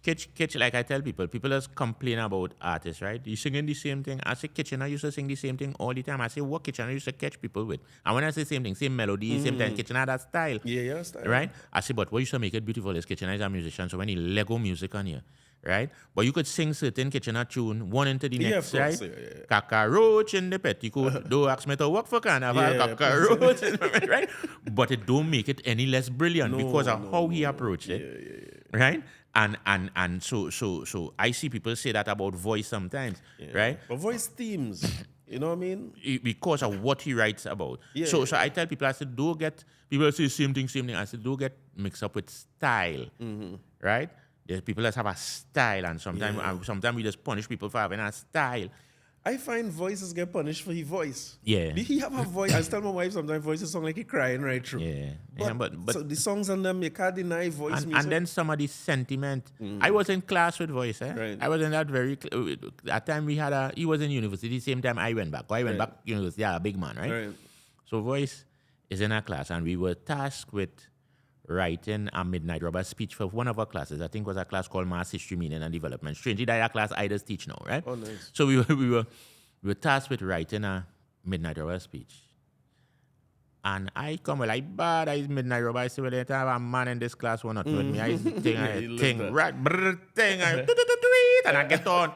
Speaker 2: Kitch, like I tell people just complain about artists, right? You singing the same thing. I say Kitchener used to sing the same thing all the time. I say what Kitchener used to catch people with. And when I say same thing, same melody, same thing, Kitchener that style.
Speaker 1: Yeah, style.
Speaker 2: Right? I say, but what used to make it beautiful is Kitchener is a musician, so when he Lego music on here, right? But you could sing certain Kitchener tune one into the next, right?
Speaker 1: Yeah.
Speaker 2: Cockroach in the petticoat, do ask me to work for carnival, cockroach, right? But it don't make it any less brilliant because of how he approached it, right? And so I see people say that about voice sometimes, right?
Speaker 1: But voice themes, you know what I mean?
Speaker 2: Because of what he writes about. So I tell people, I said, don't get, people say same thing. I said, don't get mixed up with style, right? There's people that have a style, and sometimes we just punish people for having a style.
Speaker 1: I find voices get punished for his voice.
Speaker 2: Yeah.
Speaker 1: He have a voice. I tell my wife sometimes voices sound like he crying right through.
Speaker 2: Yeah. But
Speaker 1: so the songs on them, you can't deny voice music.
Speaker 2: And then some of the sentiment. I was in class with voice.
Speaker 1: Right.
Speaker 2: I was in that that time he was in university, same time I went back. I went back to university, a big man, right? So voice is in our class, and we were tasked with writing a midnight rubber speech for one of our classes. I think it was a class called Mass History, Meaning and Development. Strangely, that class I just teach now, right?
Speaker 1: Oh, nice.
Speaker 2: So we were tasked with writing a midnight rubber speech. And I come like, bad, I midnight rubber. I say, well, they have a man in this class who not with me. I think, right, and I get on.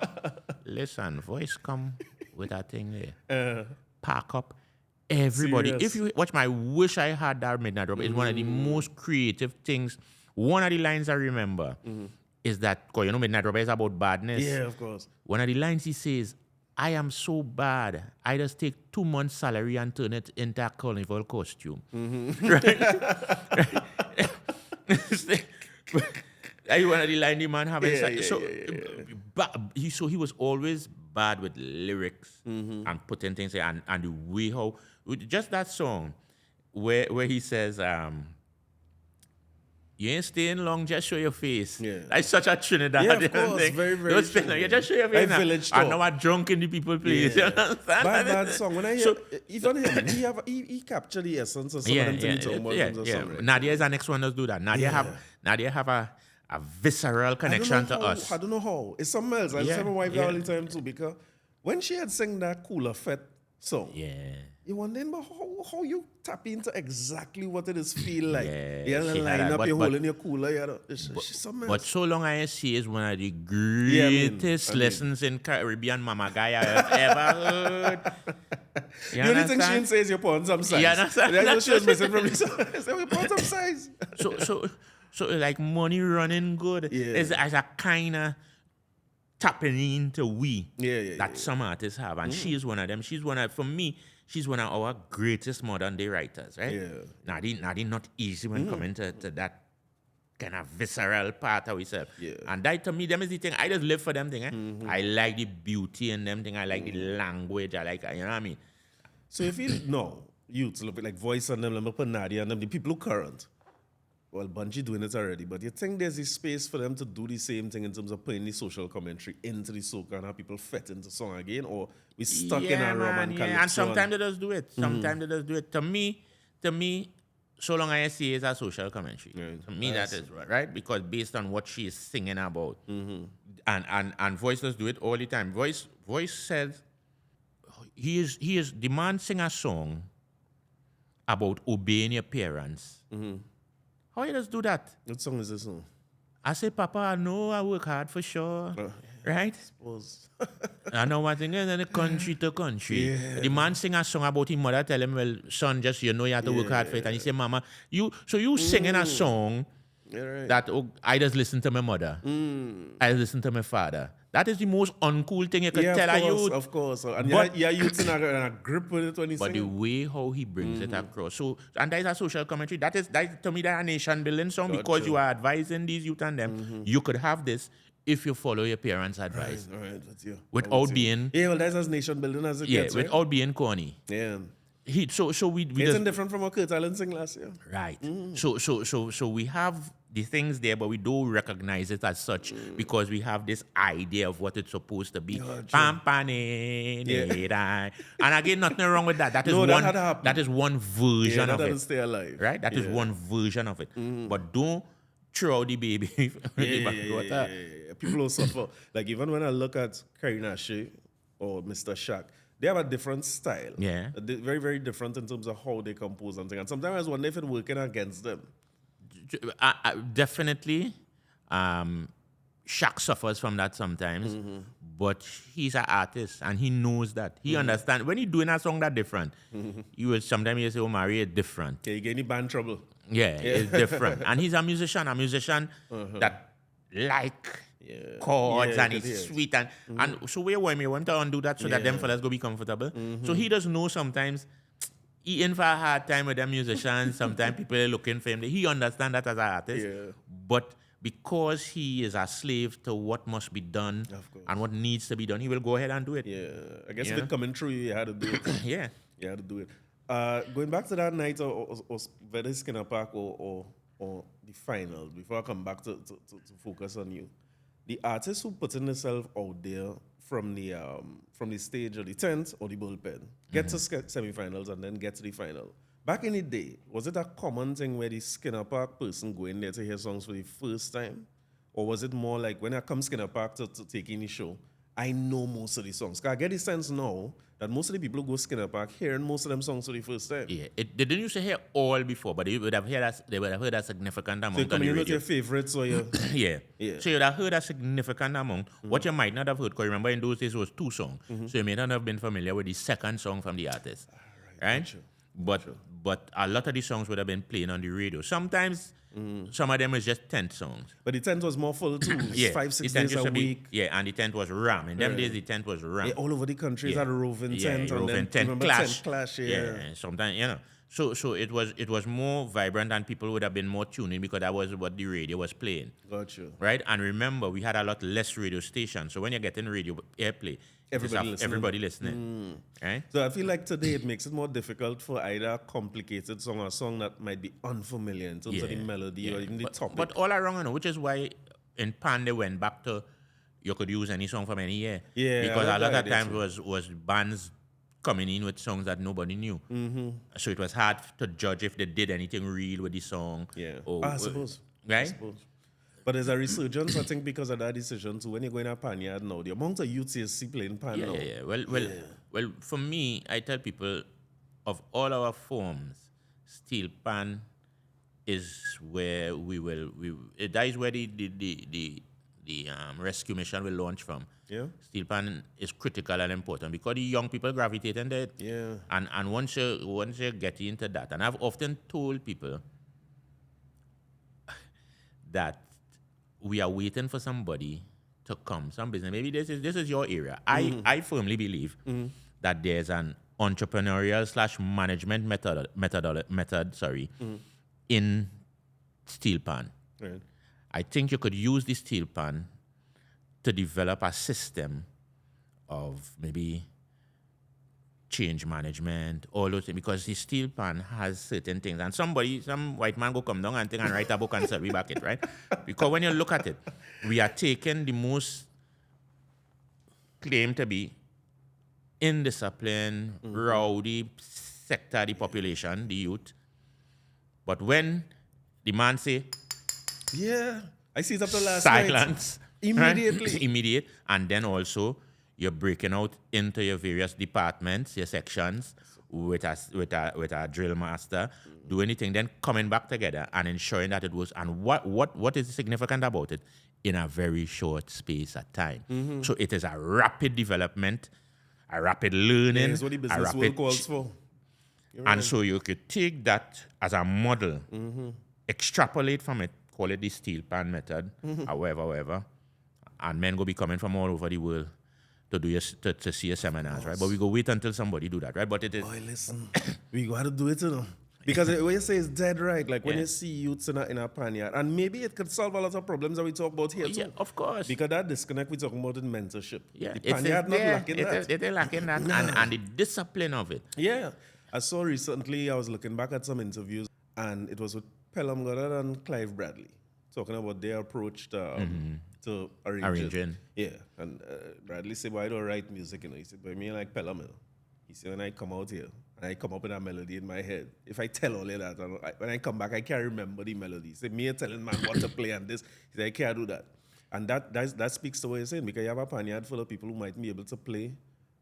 Speaker 2: Listen, voice come with that thing there. Pack up. Everybody,
Speaker 1: Serious.
Speaker 2: if you watch my Wish I Had That Midnight Rubber, it's one of the most creative things. One of the lines I remember is that, because you know Midnight Rubber is about badness.
Speaker 1: Yeah, of course.
Speaker 2: One of the lines he says, I am so bad, I just take 2 months' salary and turn it into a carnival costume. Right? One of the lines the man having. So he was always bad with lyrics and putting things in, and the way how just that song where he says you ain't staying long, just show your face. That's such a Trinidad.
Speaker 1: Yeah, of course,
Speaker 2: thing.
Speaker 1: very, very
Speaker 2: true. You just show your face.
Speaker 1: Village
Speaker 2: I know I'm drunk in the people place. You understand?
Speaker 1: Bad song. When I hear even him, he captured the essence of some of them things he talking about in the song. Right?
Speaker 2: Nadia is the next one to do that. Nadia have a visceral connection to us.
Speaker 1: I don't know how. It's something else. I just tell my wife all the time too, because when she had sang that Cooler Fete song, you wondering about how you tap into exactly what it is feel like. You have to line up, you're holding your cooler. It's something else.
Speaker 2: But So Long I See is one of the greatest lessons in Caribbean Mama Guy I have ever heard.
Speaker 1: The only thing she didn't say is you put on some size.
Speaker 2: You understand?
Speaker 1: That's what she was missing from this. So we put on some size.
Speaker 2: So like money running good is as a kind of tapping into that some artists have. And she is one of them. For me, she's one of our greatest modern day writers, right? Yeah. Now, not easy when coming to that kind of visceral part of yourself. Yeah. And that to me, them is the thing. I just live for them thing. I like the beauty in them thing. I like the language. I like, you know what I mean?
Speaker 1: So if you know youths, like Voice on them, like Nadia and them, the people who current, well, Bungie doing it already, but you think there's a space for them to do the same thing in terms of putting the social commentary into the soca and have people fit into song again, or we stuck in a Roman calypso?
Speaker 2: And sometimes they just do it. Sometimes they just do it. To me, So Long I See is a social commentary. To me, that is right, because based on what she is singing about, and Voice does do it all the time. Voice says he is the man sing a song about obeying your parents. How you just do that?
Speaker 1: What song is this song?
Speaker 2: I say, Papa, I know I work hard for sure. Right?
Speaker 1: I suppose.
Speaker 2: I know one thing is in the country to country. Yeah. The man sing a song about his mother, tell him, well, son, just you know you have to work hard for it. And he say, Mama, you singing a song that I just listen to my mother. I just listen to my father. That is the most uncool thing you could tell a youth.
Speaker 1: Of course. And you're youth in a grip with it when you sing.
Speaker 2: But the way how he brings it across. So, and that is a social commentary. That is to me, that a nation building song, because you are advising these youth and them. You could have this if you follow your parents' advice.
Speaker 1: All right, that's you.
Speaker 2: Without being...
Speaker 1: Yeah, well, that's as nation building as it gets, right?
Speaker 2: Without being corny.
Speaker 1: Yeah.
Speaker 2: So we
Speaker 1: it's different from what Kurt Allen sing last year.
Speaker 2: Right. So we have the things there, but we don't recognize it as such because we have this idea of what it's supposed to be. And again, nothing wrong with that. That is one version of it.
Speaker 1: That doesn't stay alive.
Speaker 2: Right? That is one version of it. But don't throw out the baby.
Speaker 1: People will suffer. Like even when I look at Karina Ashe or Mr. Shaq, they have a different style.
Speaker 2: Yeah.
Speaker 1: Very, very different in terms of how they compose and things. And sometimes I wonder if it's working against them.
Speaker 2: Definitely. Shaq suffers from that sometimes. But he's an artist and he knows that. He understands. When he's doing a song that different, sometimes you say, Omari is different.
Speaker 1: Yeah, you get any band trouble.
Speaker 2: Yeah, it's different. And he's a musician that like chords and it's sweet. And so we want to undo that so that them fellas go be comfortable. So he does know sometimes he in for a hard time with them musicians. Sometimes people are looking for him. He understands that as an artist. Yeah. But because he is a slave to what must be done and what needs to be done, he will go ahead and do it.
Speaker 1: Yeah. I guess if it coming through, you had to do it.
Speaker 2: Yeah.
Speaker 1: You had to do it. Going back to that night or whether it's Skinner Park or the final, before I come back to focus on you, the artist who putting themselves out there from the stage or the tent or the bullpen, get to semifinals and then get to the final. Back in the day, was it a common thing where the Skinner Park person go in there to hear songs for the first time? Or was it more like when I come Skinner Park to take in the show, I know most of the songs? Because I get the sense now that most of the people who go Skinner Park hearing most of them songs for the first time.
Speaker 2: Yeah, they didn't used to hear all before, but they would have heard a significant amount.
Speaker 1: So you coming in with your favorites or your...
Speaker 2: yeah. So you'd have heard a significant amount. What you might not have heard, because remember in those days it was 2 songs. So you may not have been familiar with the second song from the artist. Right?
Speaker 1: Gotcha.
Speaker 2: But a lot of the songs would have been playing on the radio. Sometimes some of them was just 10 songs.
Speaker 1: But the tent was more full too. 5-6 days a week.
Speaker 2: And the tent was ram. In them days, the tent was ram.
Speaker 1: Yeah, all over the country, it had a roving tent.
Speaker 2: Roving tent
Speaker 1: clash.
Speaker 2: Sometimes, So it was more vibrant and people would have been more tuned in because that was what the radio was playing.
Speaker 1: Gotcha.
Speaker 2: Right? And remember, we had a lot less radio stations. So when you're getting radio airplay, everybody listening. Right?
Speaker 1: So I feel like today it makes it more difficult for either a complicated song or a song that might be unfamiliar in terms of the melody or even the topic.
Speaker 2: But all around, which is why in Pan they went back to you could use any song from any year. Yeah. Because a lot of times was bands coming in with songs that nobody knew. So it was hard to judge if they did anything real with the song.
Speaker 1: Yeah. I suppose.
Speaker 2: Right?
Speaker 1: I suppose. But there's a resurgence, I think, because of that decision. So when you're going to Panyard now, the amount of youths you see playing pan now.
Speaker 2: Well, for me, I tell people, of all our forms, steel pan is where that is where the rescue mission will launch from.
Speaker 1: Yeah.
Speaker 2: Steel pan is critical and important because the young people gravitate into it.
Speaker 1: Yeah.
Speaker 2: And once you get into that, and I've often told people that we are waiting for somebody to come, some business. Maybe this is your area. I firmly believe that there's an entrepreneurial / management method in steel pan.
Speaker 1: Right.
Speaker 2: I think you could use the steel pan to develop a system of maybe change management, all those things, because the steel pan has certain things. And some white man go come down and write a book and sell we back it, right? Because when you look at it, we are taking the most claimed to be indisciplined, rowdy sector of the population, the youth. But when the man say,
Speaker 1: yeah, I see it up to last night.
Speaker 2: Silence.
Speaker 1: Immediately.
Speaker 2: Right? Immediate. And then also, you're breaking out into your various departments, your sections, with a drill master, do anything, then coming back together and ensuring that it was. And what is significant about it? In a very short space of time. So it is a rapid development, a rapid learning.
Speaker 1: That's what the business world calls for.
Speaker 2: And so you could take that as a model, extrapolate from it, call it the steel pan method, however, and men go be coming from all over the world to see your seminars, right? But we go wait until somebody do that, right? But it is.
Speaker 1: Boy, listen, we got to do it, you know. Because what you say is dead right. Like when you see youths in a panyard, and maybe it could solve a lot of problems that we talk about here too.
Speaker 2: Yeah, of course.
Speaker 1: Because that disconnect we talking about in mentorship.
Speaker 2: Yeah,
Speaker 1: the panyard not lacking that.
Speaker 2: It is lacking that, and the discipline of it.
Speaker 1: Yeah. I saw recently, I was looking back at some interviews, and it was with Pelham Goddard and Clive Bradley, talking about their approach to arranging. Yeah, and Bradley said, "Why don't I write music?" You know, he said, "But me like Pelham, you know." He said, "When I come out here, and I come up with a melody in my head, if I tell all of that, when I come back, I can't remember the melody." He said, "Me telling man what to play and this," he said, "I can't do that." And that speaks to what you're saying, because you have a panyard full of people who might be able to play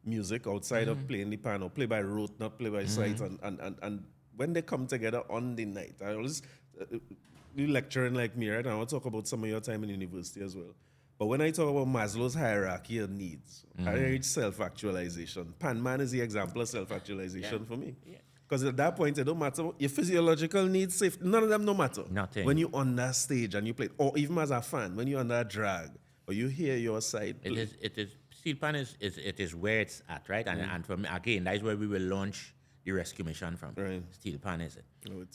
Speaker 1: music outside of playing the pan, or play by rote, not play by sight. And when they come together on the night, I always you lecturing like me, right? And I want to talk about some of your time in university as well. But when I talk about Maslow's hierarchy of needs, I reach self-actualization. Pan man is the example of self-actualization for me. Because at that point, it don't matter. Your physiological needs, none of them no matter.
Speaker 2: Nothing.
Speaker 1: When you're on that stage and you play, or even as a fan, when you're on that drag, or you hear your side play.
Speaker 2: It is steel pan is where it's at, right? And from again, that is where we will launch the rescue mission from. Right. Steel pan is it.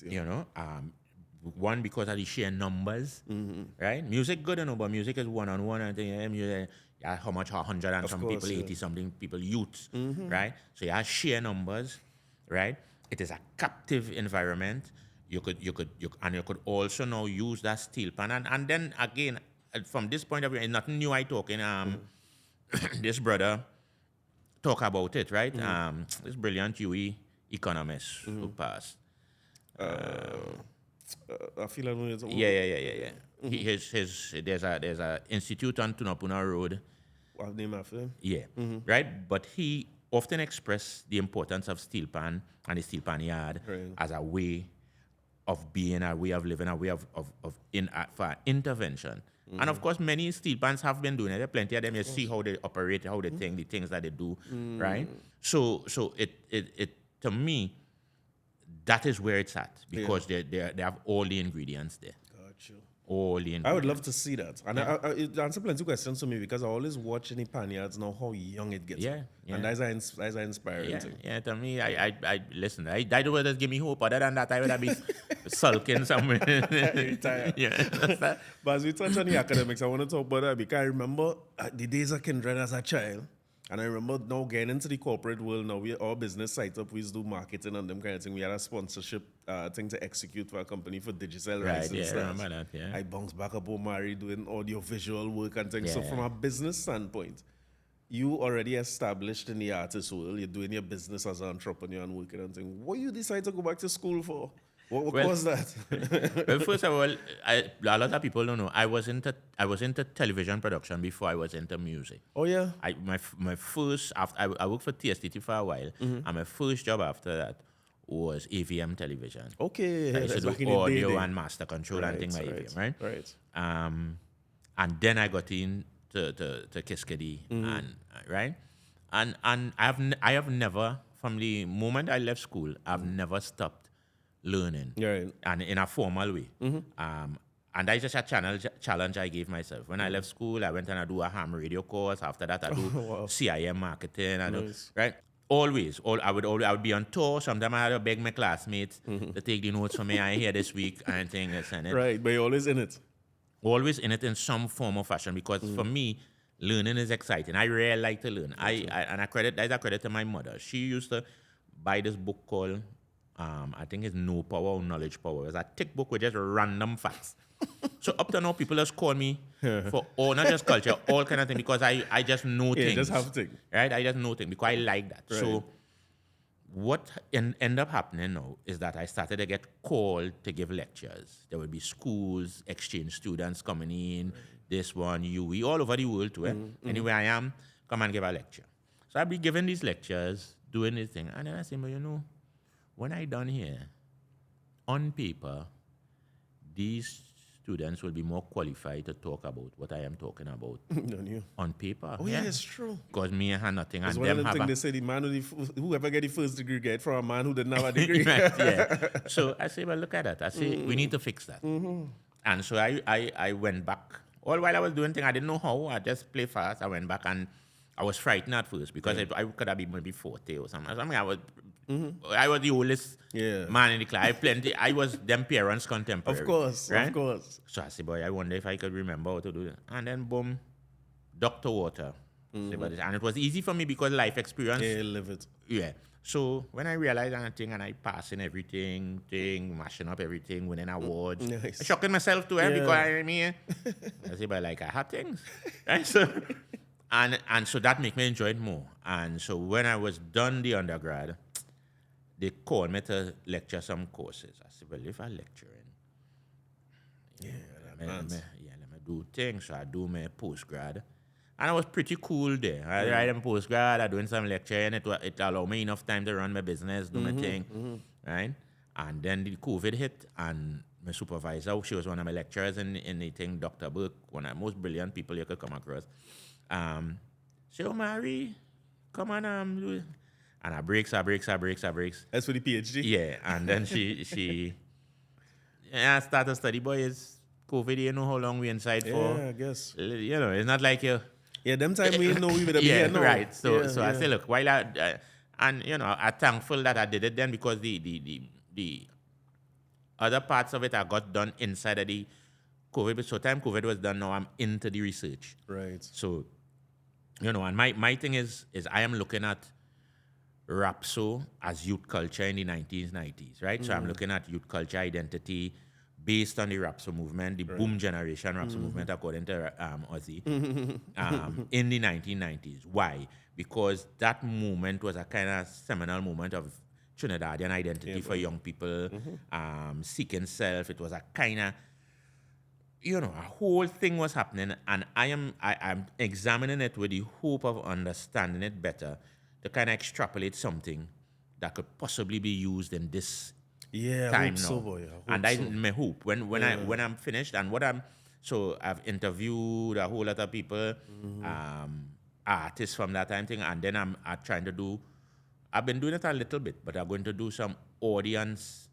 Speaker 2: You know, one, because of the sheer numbers, right? Music good, but music is one-on-one. I think how much 100 and some people, 80 something people, youths, right? So you have sheer numbers, right? It is a captive environment. You could also now use that steel pan, and then again, from this point of view, nothing new I talking. This brother talk about it, right? This brilliant UE economist who passed.
Speaker 1: I feel like
Speaker 2: Yeah. There's a institute on Tunapuna Road.
Speaker 1: What name after him?
Speaker 2: Yeah, right. But he often expressed the importance of steel pan and the steel pan yard as a way of being, a way of living, a way for intervention. And of course, many steel pans have been doing it. There are plenty of them. You see how they operate, how they think, the things that they do, right? So it to me, that is where it's at, because they have all the ingredients there.
Speaker 1: Got you.
Speaker 2: All the ingredients.
Speaker 1: I would love to see that. And it answers plenty of questions to me, because I always watch any panyards now how young it gets.
Speaker 2: Yeah.
Speaker 1: And that's an inspiring thing.
Speaker 2: Yeah, to me, I listen, I don't want to give me hope. Other than that, I would be sulking somewhere.
Speaker 1: Retired.
Speaker 2: Yeah.
Speaker 1: But as we touch on the academics, I want to talk about that, because I remember the days of Kindred as a child. And I remember now getting into the corporate world. Now our business site up, we used to do marketing and them kind of thing. We had a sponsorship thing to execute for a company for digital rights and
Speaker 2: I
Speaker 1: stuff.
Speaker 2: remember that, yeah.
Speaker 1: I bounced back up Omari doing audio visual work and things. So from a business standpoint, you already established in the artist world. You're doing your business as an entrepreneur and working and things. What you decide to go back to school for? What
Speaker 2: Well,
Speaker 1: caused that?
Speaker 2: Well, first of all, a lot of people don't know. I was into television production before I was into music.
Speaker 1: Oh yeah.
Speaker 2: My first after I worked for TSTT for a while, and my first job after that was AVM television.
Speaker 1: Okay,
Speaker 2: I used to
Speaker 1: that's back in
Speaker 2: do
Speaker 1: the
Speaker 2: audio
Speaker 1: day.
Speaker 2: and master control and things by AVM, right?
Speaker 1: Right.
Speaker 2: And then I got into to Kiskidee and right, and I have never from the moment I left school I've never stopped learning,
Speaker 1: Right.
Speaker 2: and in a formal way. And that's just a challenge I gave myself. When I left school, I went and I do a ham radio course. After that, I do
Speaker 1: Wow.
Speaker 2: CIM marketing.
Speaker 1: Nice.
Speaker 2: Right? I would be on tour. Sometimes I had to beg my classmates to take the notes for me. I here this week and things and it.
Speaker 1: Right, but you're always in it.
Speaker 2: Always in it in some form or fashion because for me, learning is exciting. I really like to learn. That's a credit to my mother. She used to buy this book called I think it's No Power or Knowledge Power. It's a thick book with just random facts. So up to now, people just call me for all, not just culture, all kind of thing because I just know things.
Speaker 1: Just have things.
Speaker 2: Right? I just know things because I like that.
Speaker 1: Right.
Speaker 2: So what end up happening now is that I started to get called to give lectures. There would be schools, exchange students coming in, this one, UE, all over the world too. Anywhere I am, come and give a lecture. So I'd be giving these lectures, doing this thing. And then I say, but when I done here, on paper, these students will be more qualified to talk about what I am talking about.
Speaker 1: Don't you?
Speaker 2: On paper.
Speaker 1: Oh yeah, it's true.
Speaker 2: Because me I had nothing
Speaker 1: That's
Speaker 2: and
Speaker 1: one of
Speaker 2: them
Speaker 1: the
Speaker 2: have
Speaker 1: things
Speaker 2: a...
Speaker 1: they say, the man whoever get the first degree get from a man who didn't have a degree.
Speaker 2: Right, yeah. So I say, well, look at that. I say, we need to fix that. And so I went back. All while I was doing things, I didn't know how. I just played fast. I went back and I was frightened at first because I could have been maybe 40 or something. I was the oldest man in the class. I was them parents' contemporary.
Speaker 1: Of course,
Speaker 2: right?
Speaker 1: of course.
Speaker 2: So I said, boy, I wonder if I could remember how to do that. And then, boom, Dr. Water. And it was easy for me because life experience.
Speaker 1: Yeah, live it.
Speaker 2: Yeah. So when I realized anything and I passing everything, mashing up everything, winning awards,
Speaker 1: Nice.
Speaker 2: shocking myself to it because I say, but like I had things. Right? So, and so that made me enjoy it more. And so when I was done the undergrad, they called me to lecture some courses. I said, well, if I lecturing, let me do things. So I do my postgrad. And I was pretty cool there. I write in postgrad, I doing some lecturing. It allowed me enough time to run my business, do my thing, right? And then the COVID hit, and my supervisor, she was one of my lecturers in the thing, Dr. Burke, one of the most brilliant people you could come across. She said, Omari, come on, and I breaks.
Speaker 1: That's for the PhD?
Speaker 2: Yeah, and then she I started study, boy, it's COVID, you know how long we inside for?
Speaker 1: Yeah, I guess.
Speaker 2: It's not like you...
Speaker 1: Yeah, them time we know we would have been here now.
Speaker 2: Right. So I say, look, while I'm thankful that I did it then because the other parts of it I got done inside of the COVID. But so time COVID was done, now I'm into the research.
Speaker 1: Right.
Speaker 2: So, and my thing is I am looking at Rapso as youth culture in the 1990s, right? So I'm looking at youth culture identity based on the Rapso movement, the boom generation Rapso movement, according to Ozzy, in the 1990s. Why? Because that movement was a kind of seminal moment of Trinidadian identity for young people, seeking self. It was a kind of, a whole thing was happening, and I'm examining it with the hope of understanding it better to kind of extrapolate something that could possibly be used in this time now.
Speaker 1: So, boy.
Speaker 2: And that's my hope. When I'm finished and I've interviewed a whole lot of people, artists from that time thing, and then I'm trying to I've been doing it a little bit, but I'm going to do some audience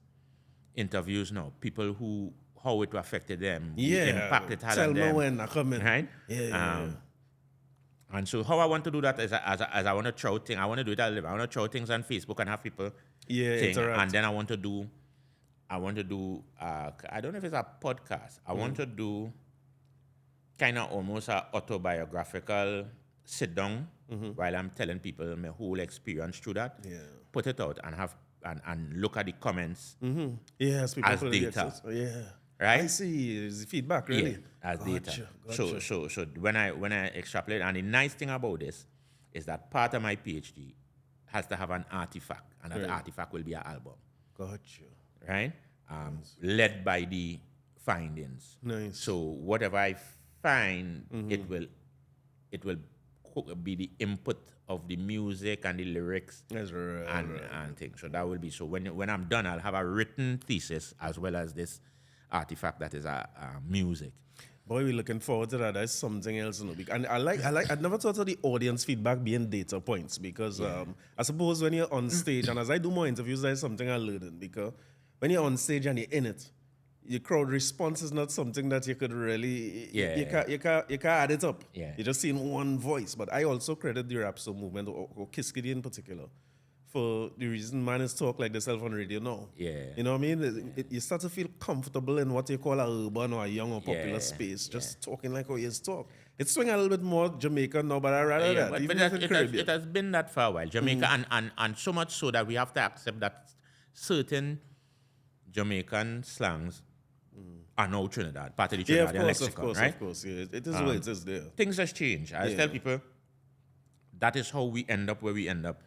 Speaker 2: interviews now. People how it affected them, the impact it had on them.
Speaker 1: Tell me when I come in.
Speaker 2: Right? And so how I want to do that is as I want to throw things, I want to do it at live. I want to throw things on Facebook and have people
Speaker 1: interact.
Speaker 2: And then I want to do I don't know if it's a podcast. I want to do kind of almost an autobiographical sit down while I'm telling people my whole experience through that.
Speaker 1: Yeah.
Speaker 2: Put it out and have and look at the comments
Speaker 1: Yes, people
Speaker 2: as data. Right?
Speaker 1: I see. It's feedback, really.
Speaker 2: Yeah, as data.
Speaker 1: Gotcha.
Speaker 2: So when I extrapolate, and the nice thing about this is that part of my PhD has to have an artifact, and that artifact will be an album.
Speaker 1: Gotcha.
Speaker 2: Right? led by the findings.
Speaker 1: Nice.
Speaker 2: So whatever I find, it will be the input of the music and the lyrics
Speaker 1: That's right.
Speaker 2: and things. So that will be, so when I'm done, I'll have a written thesis as well as this artifact that is music.
Speaker 1: Boy, we're looking forward to that. That's something else. And I never thought of the audience feedback being data points because I suppose when you're on stage, and as I do more interviews, that's something I learned because when you're on stage and you're in it, your crowd response is not something that you could really, you can't add it up.
Speaker 2: Yeah.
Speaker 1: You're just seeing one voice. But I also credit the Rapsodo movement, or Kiskidee in particular, for the reason man is talk like themselves on radio now.
Speaker 2: Yeah.
Speaker 1: You know what I mean? You start to feel comfortable in what you call a urban or a young or popular space, just talking like how you talk. It's swing a little bit more Jamaican now, but I rather that.
Speaker 2: But
Speaker 1: Even
Speaker 2: it has been that for a while. Jamaica, and so much so that we have to accept that certain Jamaican slangs are now Trinidad, part of the Trinidadian lexicon, right?
Speaker 1: Of course. Yeah. It is what it is there.
Speaker 2: Things just change. I tell people that is how we end up where we end up.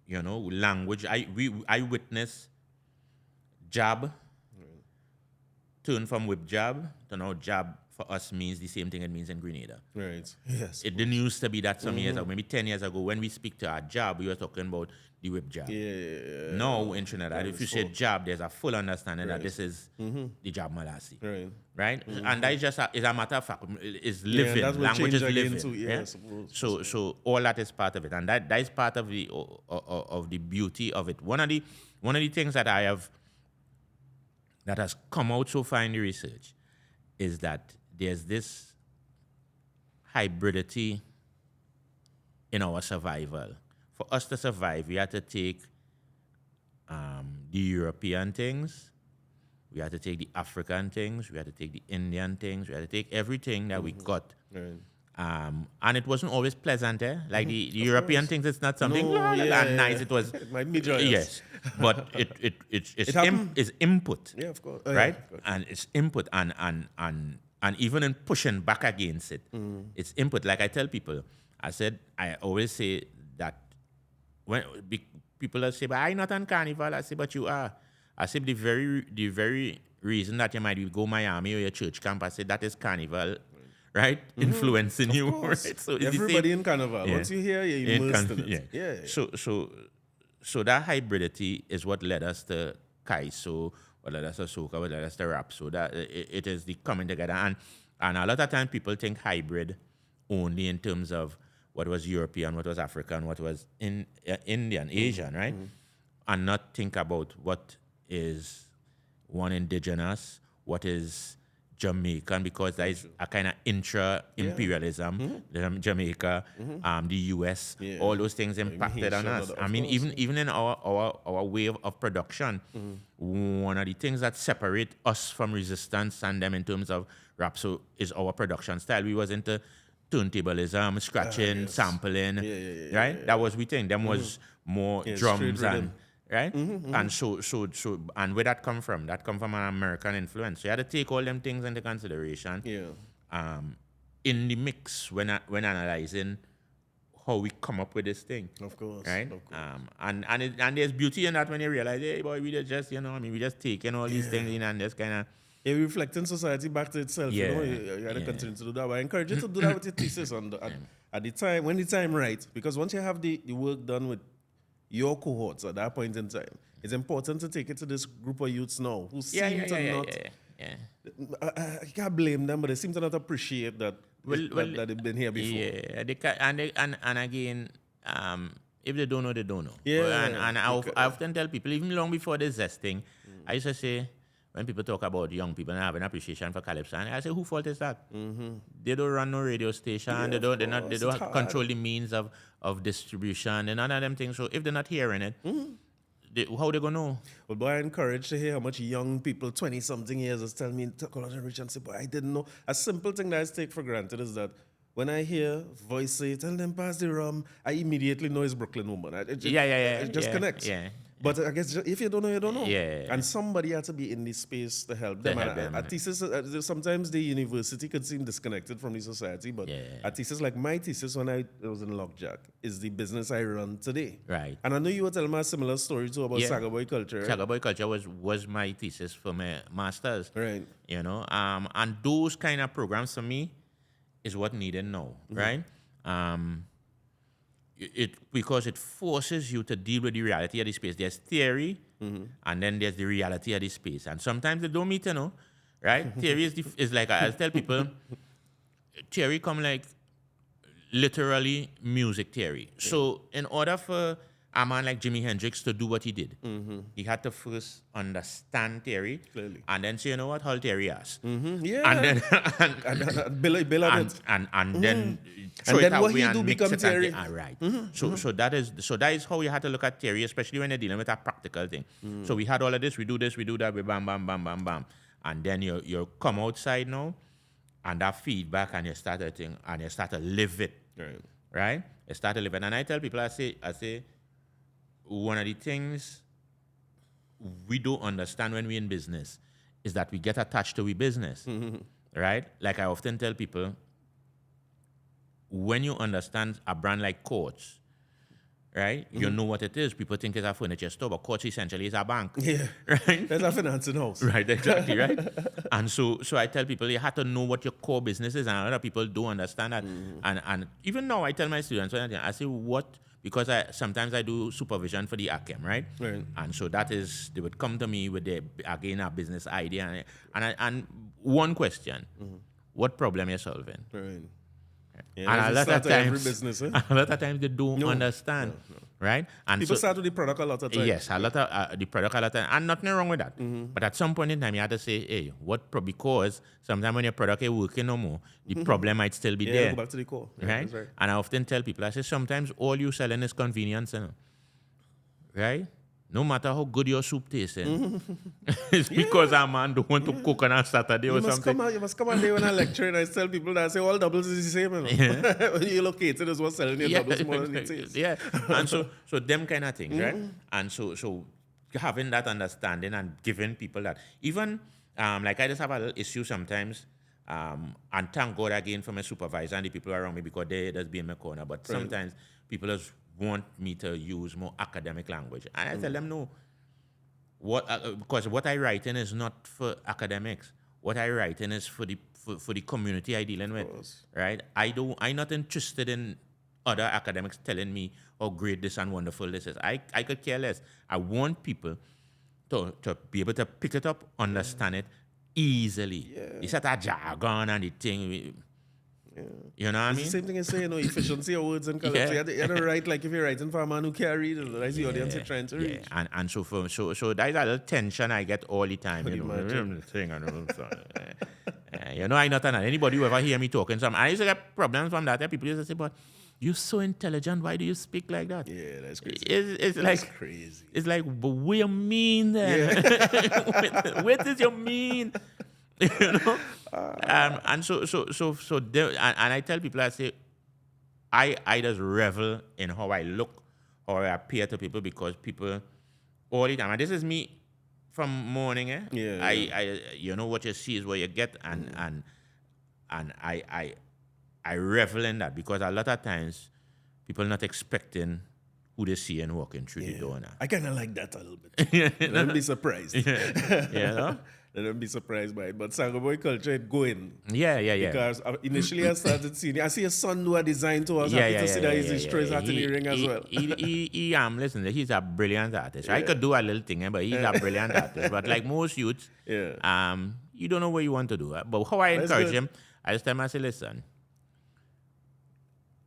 Speaker 2: You know, language. I witness jab turn from whip jab to now jab for us means the same thing it means in Grenada.
Speaker 1: Right. Yes.
Speaker 2: It didn't used to be that some years ago, maybe 10 years ago, when we speak to our jab, we were talking about the whip jab.
Speaker 1: Yeah.
Speaker 2: Now in Trinidad, if you say jab, there's a full understanding that this is the jab malassi. Right? And that is just is a matter of fact. It's living. Language is living.
Speaker 1: Too,
Speaker 2: So all that is part of it. And that is part of the beauty of it. One of the things that that has come out so far in the research is that there's this hybridity in our survival. For us to survive, we had to take the European things, we had to take the African things, we had to take the Indian things, we had to take everything that we got. And it wasn't always pleasant, eh? Like the European things, it's not something nice. It was
Speaker 1: it might be joyous.
Speaker 2: Yes, but it's input.
Speaker 1: Yeah, of course.
Speaker 2: Right?
Speaker 1: Yeah, of course.
Speaker 2: And it's input and even in pushing back against it, it's input. Like I tell people, I always say that when people say, but I'm not on carnival, I say, but you are. I say the very reason that you might go Miami or your church camp, I say that is carnival, right? Influencing you. Right? So
Speaker 1: everybody in carnival. Once you hear, you're immersed in it. Yeah.
Speaker 2: So that hybridity is what led us to kaiso, what led us to soca, what led us to Rapsodo. That it is the coming together. And a lot of times people think hybrid only in terms of what was European, what was African, what was Indian, Asian, right? And not think about what is one indigenous, what is Jamaican, because there is a kind of intra-imperialism, Jamaica, the US, all those things impacted on us. I mean, even in our way of production, one of the things that separate us from resistance and them in terms of Rapsodo is our production style. We was into turntablism, scratching, sampling, right? That was we think. Them was more drums and right? And so and where that come from? That come from an American influence. So you had to take all them things into consideration. In the mix when analyzing how we come up with this thing.
Speaker 1: Of course.
Speaker 2: Right?
Speaker 1: Of course.
Speaker 2: And there's beauty in that when you realize, hey boy, we just, we just taking all these things in and just kinda
Speaker 1: reflecting society back to itself. You got to continue to do that. But I encourage you to do that with your thesis at the time, when the time right. Because once you have the work done with your cohorts at that point in time, it's important to take it to this group of youths now who seem to not. I can't blame them, but they seem to not appreciate that that they've been here before.
Speaker 2: Yeah, they can, and again, if they don't know, they don't know.
Speaker 1: Yeah,
Speaker 2: I often tell people, even long before the zesting, I used to say, when people talk about young people and have an appreciation for calypso, and I say, who fault is that? They don't run no radio station. They don't control the means of distribution and none of them things. So if they're not hearing it, how they gonna know?
Speaker 1: Well, boy, I encourage to hear how much young people, 20-something years, is telling me to call out and reach and say, boy, I didn't know. A simple thing that I take for granted is that when I hear voice say, tell them pass the rum, I immediately know it's Brooklyn woman. It just connects. But I guess if you don't know, you don't know.
Speaker 2: Yeah.
Speaker 1: And somebody had to be in this space to help them. A thesis, sometimes the university could seem disconnected from the society, but a thesis like my thesis when I was in Lockjack is the business I run today.
Speaker 2: Right.
Speaker 1: And I know you were telling me a similar story too about Saga Boy Culture. Right?
Speaker 2: Saga Boy Culture was my thesis for my master's.
Speaker 1: Right.
Speaker 2: You know, and those kind of programs for me is what needed now, right? Because it forces you to deal with the reality of the space. There's theory, and then there's the reality of the space. And sometimes they don't meet, you know, right? Theory is like, I tell people, theory come like literally music theory. So in order for a man like Jimi Hendrix to do what he did, he had to first understand theory,
Speaker 1: clearly,
Speaker 2: and then say, you know what, how theory is.
Speaker 1: Yeah.
Speaker 2: And then and then throw it away and mix it theory. Right. So that is how you had to look at theory, especially when you're dealing with a practical thing. So we had all of this, we do this, we do that, we bam, bam, bam, bam, bam. And then you come outside now, and that feedback, and you start to think, and you start to live it. Right? You start to live it. And I tell people, I say, one of the things we don't understand when we're in business is that we get attached to our business, right? Like I often tell people, when you understand a brand like Coach, right? You know what it is. People think it's a furniture store, but Coach essentially is a bank.
Speaker 1: Yeah.
Speaker 2: Right?
Speaker 1: That's a financing house.
Speaker 2: Right, exactly, right? And so I tell people you have to know what your core business is, and a lot of people don't understand that. And even now I tell my students, I say because sometimes I do supervision for the ACM, right? And so that is, they would come to me with a business idea, and one question, what problem you're solving?
Speaker 1: Right.
Speaker 2: Yeah, and a lot of times they don't understand, right? And
Speaker 1: people start with the product a lot of times.
Speaker 2: Yes, a lot of the product a lot of times, and nothing wrong with that. But at some point in time, you have to say, hey, because sometimes when your product is working no more, the problem might still be there.
Speaker 1: Go back to the core.
Speaker 2: Right? And I often tell people, I say, sometimes all you selling is convenience, right? No matter how good your soup tastes, it's because a man don't want to cook on a Saturday or something.
Speaker 1: You must come on day when I lecture and I tell people that I say all doubles is the same. When you locate it, is what's selling your doubles more than it tastes.
Speaker 2: Yeah, and so them kind of things, right? And so having that understanding and giving people that, even like I just have a little issue sometimes. And thank God again for my supervisor and the people around me, because they just be in my corner. But sometimes people just want me to use more academic language. And I tell them, no. Because what I write in is not for academics. What I write in is for the community I dealing with. Right? I'm not interested in other academics telling me how great this and wonderful this is. I could care less. I want people to be able to pick it up, understand it easily. It's not a jargon and the thing. You know what I mean?
Speaker 1: The same thing as saying, efficiency of words and calypso. You have to write like if you're writing for a man who can't read, that's the audience you're trying to reach.
Speaker 2: And so there's a little tension I get all the time. You know, I not anybody who ever hear me talking something. I used to get problems from that. People used to say, but you're so intelligent, why do you speak like that?
Speaker 1: Yeah, that's crazy.
Speaker 2: It's like crazy. It's like, but what you mean then? What does you mean? You know? And so and I tell people, I say, I just revel in how I look, how I appear to people, because people all the time, and this is me from morning, I you know, what you see is what you get, and I revel in that, because a lot of times people not expecting who they see and walking through the door now.
Speaker 1: I kind of like that a little bit. Let them be surprised.
Speaker 2: You know?
Speaker 1: Let them be surprised by it. But Saga Boy Culture, it going.
Speaker 2: Yeah.
Speaker 1: Because initially I started seeing, I see a son do a design too. I was happy to see that he's throw his hat in the ring as well.
Speaker 2: Listen, he's a brilliant artist. I could do a little thing, but he's a brilliant artist. But like most youths, you don't know what you want to do. But how I encourage him, I just tell him, I say, listen,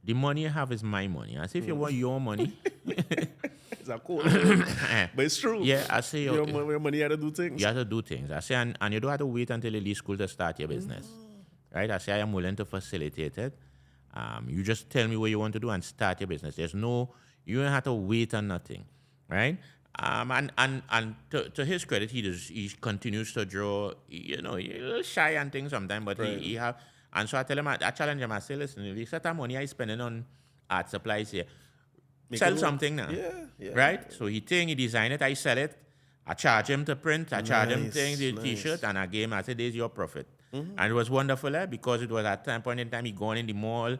Speaker 2: the money you have is my money. I say, if you want your money,
Speaker 1: it's a cool. But it's true.
Speaker 2: Yeah, I say,
Speaker 1: your money, you have to do things.
Speaker 2: You have to do things. I say, and you don't have to wait until you leave school to start your business. Right? I say, I am willing to facilitate it. You just tell me what you want to do and start your business. You don't have to wait on nothing. Right? And to his credit, he continues to draw. You know, he's a little shy and things sometimes, but he have. And so I tell him, I challenge him, I say, listen, if you set that money I spending on art supplies here, sell something now.
Speaker 1: Yeah.
Speaker 2: Right? So he design it, I sell it. I charge him to print, I charge him the
Speaker 1: nice.
Speaker 2: t-shirt, and I gave him, I said, there's your profit. And it was wonderful, because it was at point in time, he gone in the mall,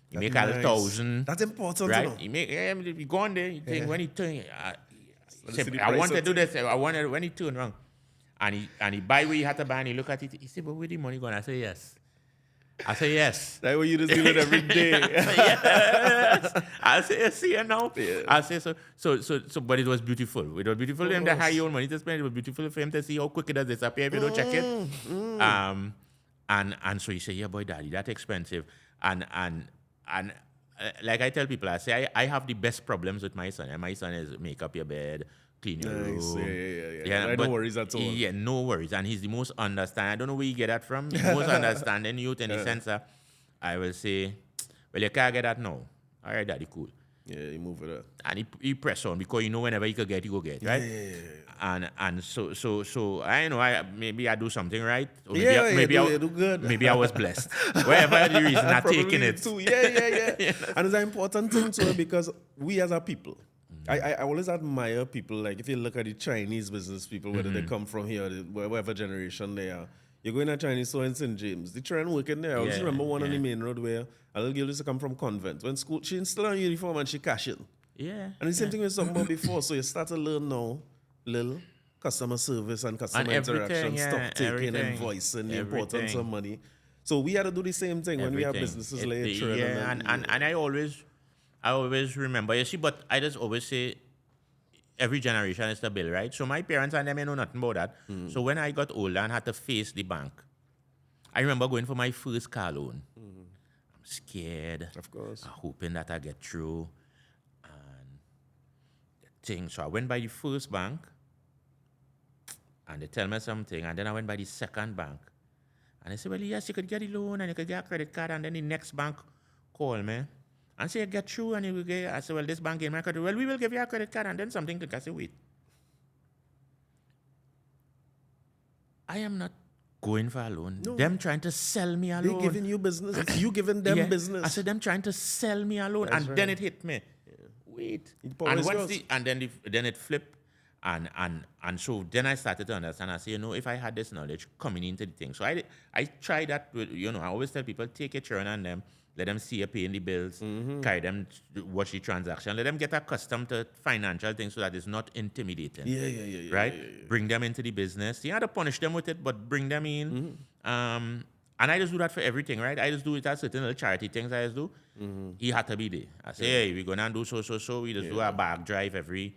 Speaker 2: he make
Speaker 1: nice.
Speaker 2: 1,000.
Speaker 1: That's important,
Speaker 2: right?
Speaker 1: You know?
Speaker 2: He go on there, he think when he turn,
Speaker 1: I
Speaker 2: want to do this, I wanted when he turned around. And he buy what he had to buy, and he look at it, he said, but where the money going? I say, yes. That's what
Speaker 1: you just do it every day.
Speaker 2: Yes. I say, you see it now?
Speaker 1: Yeah.
Speaker 2: I say, so, but it was beautiful. It was beautiful for him to hire your own money to spend. It was beautiful for him to see how quick it does disappear if you don't check it. And so he said, yeah, boy, daddy, that's expensive. And like I tell people, I say, I have the best problems with my son. And my son is make up your bed, clean your room.
Speaker 1: Yeah. No worries at all.
Speaker 2: Yeah, no worries. And he's the most understanding. I don't know where you get that from. The most understanding youth in the sense that I will say, well, you can't get that now. All right, daddy, cool.
Speaker 1: Yeah, you move it up.
Speaker 2: And he press on because you know whenever he could get, he go get, right?
Speaker 1: Yeah.
Speaker 2: And so I know maybe I do something right. Or
Speaker 1: maybe you do good.
Speaker 2: Maybe I was blessed. Whatever the reason, I'm taking it.
Speaker 1: Too. Yeah. And it's an important thing too because we as a people, I always admire people, like if you look at the Chinese business people, whether they come from here, whatever generation they are. You go in a Chinese store in St. James, they try and work in there. I always remember one on the main road where a little girl used to come from convent. When school, she still on uniform and she cash in.
Speaker 2: Yeah.
Speaker 1: And the same thing we talking about before. So you start to learn now, little customer service and customer interaction, stock taking, invoicing, the importance of money. So we had to do the same thing when we have businesses later.
Speaker 2: And I always remember, you see, but I just always say every generation is the bill, right? So my parents and them, know nothing about that. So when I got older and had to face the bank, I remember going for my first car loan. I'm scared.
Speaker 1: Of course.
Speaker 2: I'm hoping that I get through. And the thing, so I went by the first bank and they tell me something. And then I went by the second bank. And they said, well, yes, you could get a loan and you could get a credit card. And then the next bank called me and say, get through and you will get. I said, well, this bank gave me a credit. Well, we will give you a credit card. And then something click. I said, wait. I am not going for a loan. No. Them trying to sell me a loan.
Speaker 1: They're giving you business. It's you giving them business.
Speaker 2: I said, them trying to sell me a loan. That's and then it hit me. Yeah. Wait. And then it flipped. And so then I started to understand. I said, if I had this knowledge coming into the thing. So I tried that with, I always tell people, take your children and them, let them see you paying the bills, carry them, watch the transaction, let them get accustomed to financial things so that it's not intimidating.
Speaker 1: Yeah.
Speaker 2: Right?
Speaker 1: Yeah.
Speaker 2: Bring them into the business. You have to punish them with it, but bring them in. And I just do that for everything, right? I just do it at certain little charity things I just do. He had to be there. I say, hey, we're going to do so. We just do a bag drive every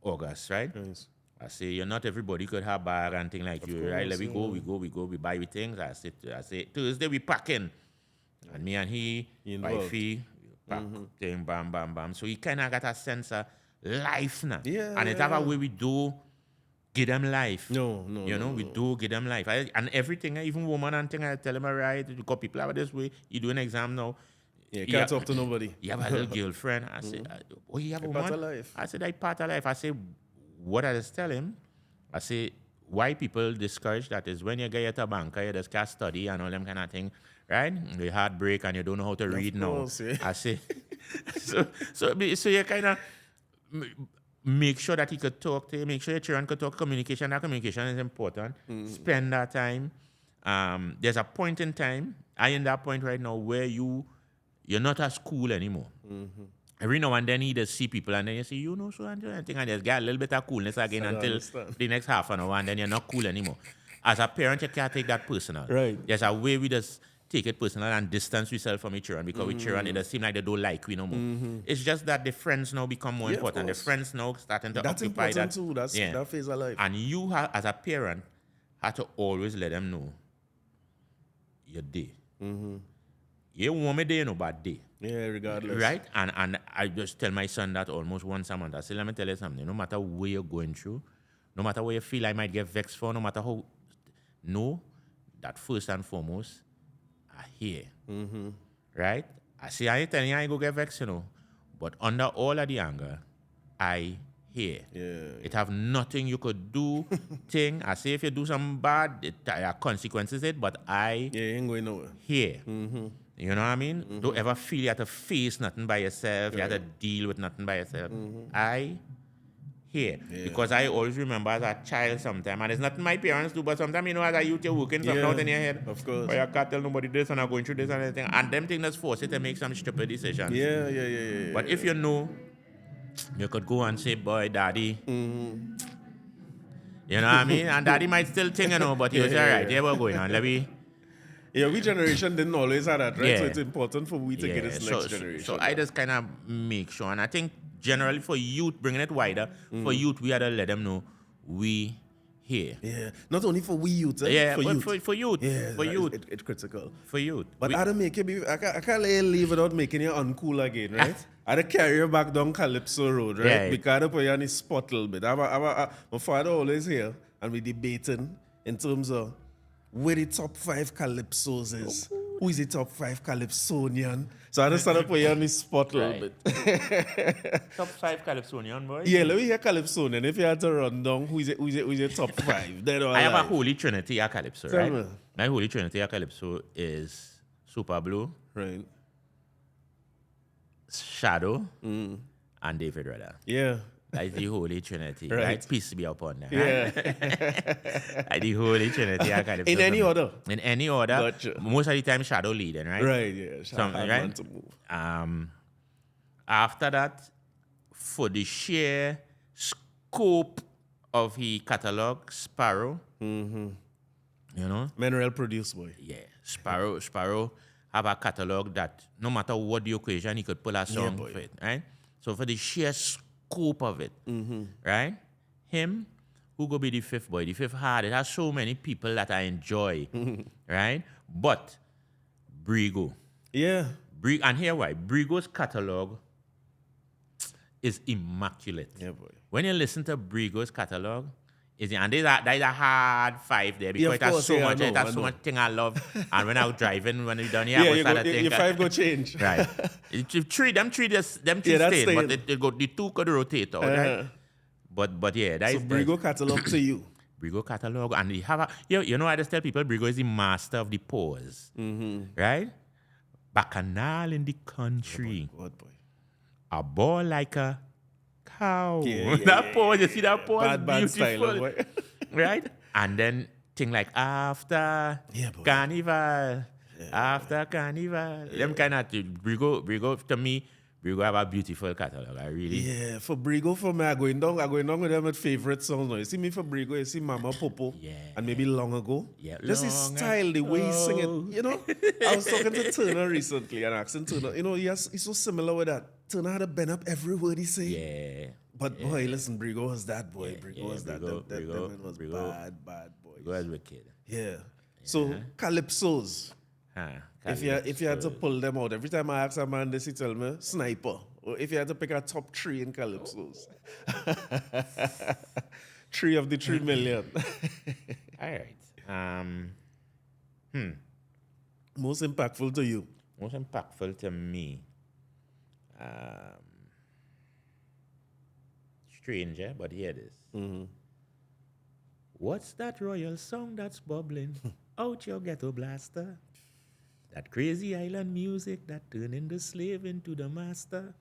Speaker 2: August, right?
Speaker 1: Nice.
Speaker 2: I say, not everybody could have bag and thing like you, right? Let we go, we buy we things. I say, Thursday we pack in. And me and he, wifey, pack thing, bam. So he kind of got a sense of life now.
Speaker 1: Yeah.
Speaker 2: And it's a way we do give them life.
Speaker 1: No.
Speaker 2: We do give them life. And everything, even woman and thing, I tell them, all right, because people have this way, you do an exam now.
Speaker 1: Yeah, can't talk to nobody.
Speaker 2: You have a little girlfriend. I said, oh, you have a woman?
Speaker 1: Part of life.
Speaker 2: I said, I part of life. I said, what I just tell him, I say, why people discourage that is when you get a banker, you just can't study and all them kind of thing, right? The heartbreak and you don't know how to read
Speaker 1: course,
Speaker 2: now.
Speaker 1: Yeah.
Speaker 2: I say, so you kind of make sure that he could talk to you, make sure your children could talk communication. That communication is important. Spend that time. There's a point in time, I in that point right now where you're not at school anymore. Every now and then you just see people and then you say, so and thing, and just get a little bit of coolness again until the next half an hour and then you're not cool anymore. As a parent, you can't take that personal.
Speaker 1: Right.
Speaker 2: There's a way we just take it personal and distance yourself from each children because with children, it does seem like they don't like we no more. It's just that the friends now become more important. The friends now starting to
Speaker 1: That's
Speaker 2: occupy
Speaker 1: important
Speaker 2: that.
Speaker 1: too. That's that phase of life.
Speaker 2: And you, as a parent, have to always let them know you're there. You want me there, no bad day.
Speaker 1: Yeah, regardless.
Speaker 2: Right? And I just tell my son that almost once a month. I say, let me tell you something. No matter what you're going through, no matter what you feel I might get vexed for, no matter how, know that first and foremost, I hear. Right? I say, I ain't telling you I ain't go get vexed, but under all of the anger, I hear.
Speaker 1: Yeah.
Speaker 2: It have nothing you could do. Thing. I say if you do something bad, there are consequences but I
Speaker 1: ain't going nowhere.
Speaker 2: hear. You know what I mean? Don't ever feel you have to face nothing by yourself. You have to deal with nothing by yourself. I here. Because I always remember as a child sometimes, and it's nothing my parents do, but sometimes, you know, as a youth, you're working something out in your head.
Speaker 1: Of course.
Speaker 2: But you can't tell nobody this and I'm going through this and everything. And them things that's force you to make some stupid decisions.
Speaker 1: Yeah.
Speaker 2: But if you know, you could go and say, boy, daddy. You know what I mean? And daddy might still think, you know, but you say, all right, here we're going on. Let me.
Speaker 1: Yeah, we generation didn't always have that, right? So it's important for we to get this next generation.
Speaker 2: So I just kind of make sure. And I think generally for youth, bringing it wider, for youth, we had to let them know we here.
Speaker 1: Yeah, not only for we youth,
Speaker 2: yeah,
Speaker 1: for
Speaker 2: but
Speaker 1: youth.
Speaker 2: For youth.
Speaker 1: Yeah,
Speaker 2: for youth.
Speaker 1: It's critical.
Speaker 2: For youth.
Speaker 1: But I don't make it, I can't let you leave without making you uncool again, right? I had to carry you back down Calypso Road, right?
Speaker 2: Yeah.
Speaker 1: Because I had to put you on the spot a little bit. My father always here, and we debating in terms of where the top 5 calypsos is. Who is the top 5 calypsonian? So I just started putting you on the spot a little bit.
Speaker 2: Top 5 calypsonian, boy?
Speaker 1: Yeah, let me hear calypsonian. If you had to run down, who's your top 5?
Speaker 2: I have a holy trinity of calypso,
Speaker 1: Tell
Speaker 2: right?
Speaker 1: me.
Speaker 2: My holy trinity of calypso is Super Blue,
Speaker 1: Right.
Speaker 2: Shadow, and David Rudder.
Speaker 1: Yeah.
Speaker 2: That's the Holy Trinity.
Speaker 1: Right.
Speaker 2: Right? Peace be upon them.
Speaker 1: Yeah.
Speaker 2: Right? The Holy Trinity.
Speaker 1: In any order.
Speaker 2: In any order.
Speaker 1: Gotcha.
Speaker 2: Most of the time, shadow leading, right?
Speaker 1: Right, yeah.
Speaker 2: Right?
Speaker 1: To move.
Speaker 2: After that, for the sheer scope of the catalog, Sparrow. You know?
Speaker 1: Mentorship produce, boy.
Speaker 2: Yeah. Sparrow have a catalog that no matter what the occasion, he could pull a song for it, right? So for the sheer scope of it, right? Him, who go be the fifth boy? The fifth hard. It has so many people that I enjoy, right? But Brigo.
Speaker 1: Yeah.
Speaker 2: And here why? Brigo's catalog is immaculate.
Speaker 1: Yeah, boy.
Speaker 2: When you listen to Brigo's catalog, and there's a hard 5 there because it has so much. It has so much thing I love. And when I was driving, when we done here, I was
Speaker 1: your 5 go change.
Speaker 2: Right. Them three stay, but the 2 could rotate out, right? But yeah, that
Speaker 1: so
Speaker 2: is
Speaker 1: Brigo catalog to you.
Speaker 2: Brigo catalog, and they have a you know I just tell people Brigo is the master of the pause, right? Bacchanal in the country,
Speaker 1: Good boy.
Speaker 2: a ball like a cow.
Speaker 1: That
Speaker 2: pause, you see that pause,
Speaker 1: bad
Speaker 2: beautiful,
Speaker 1: style, boy.
Speaker 2: right? And then thing like after carnival, after carnival, them kind of Brigo to me. Brigo have a beautiful catalog. I really.
Speaker 1: Yeah, for Brigo, for me, I going down with them with favorite songs now. You see me for Brigo, you see Mama Popo, and maybe Long Ago.
Speaker 2: Yeah,
Speaker 1: just his style, the way he sing it. You know, I was talking to Turner recently and asking Turner, you know, he's so similar with that. Turner had to bend up every word he say.
Speaker 2: Yeah.
Speaker 1: But boy, listen, Brigo was that boy. Brigo was that.
Speaker 2: Brigo
Speaker 1: That was bad boy.
Speaker 2: Brigo was wicked.
Speaker 1: Yeah. So calypsos. If you had to pull them out, every time I ask a man this, he tell me sniper. Or if you had to pick a top 3 in calypsos. 3 of the 3 million.
Speaker 2: All right.
Speaker 1: Most impactful to you?
Speaker 2: Most impactful to me. Stranger, but here it is. What's that royal song that's bubbling out your ghetto blaster? That crazy island music that turning the slave into the master.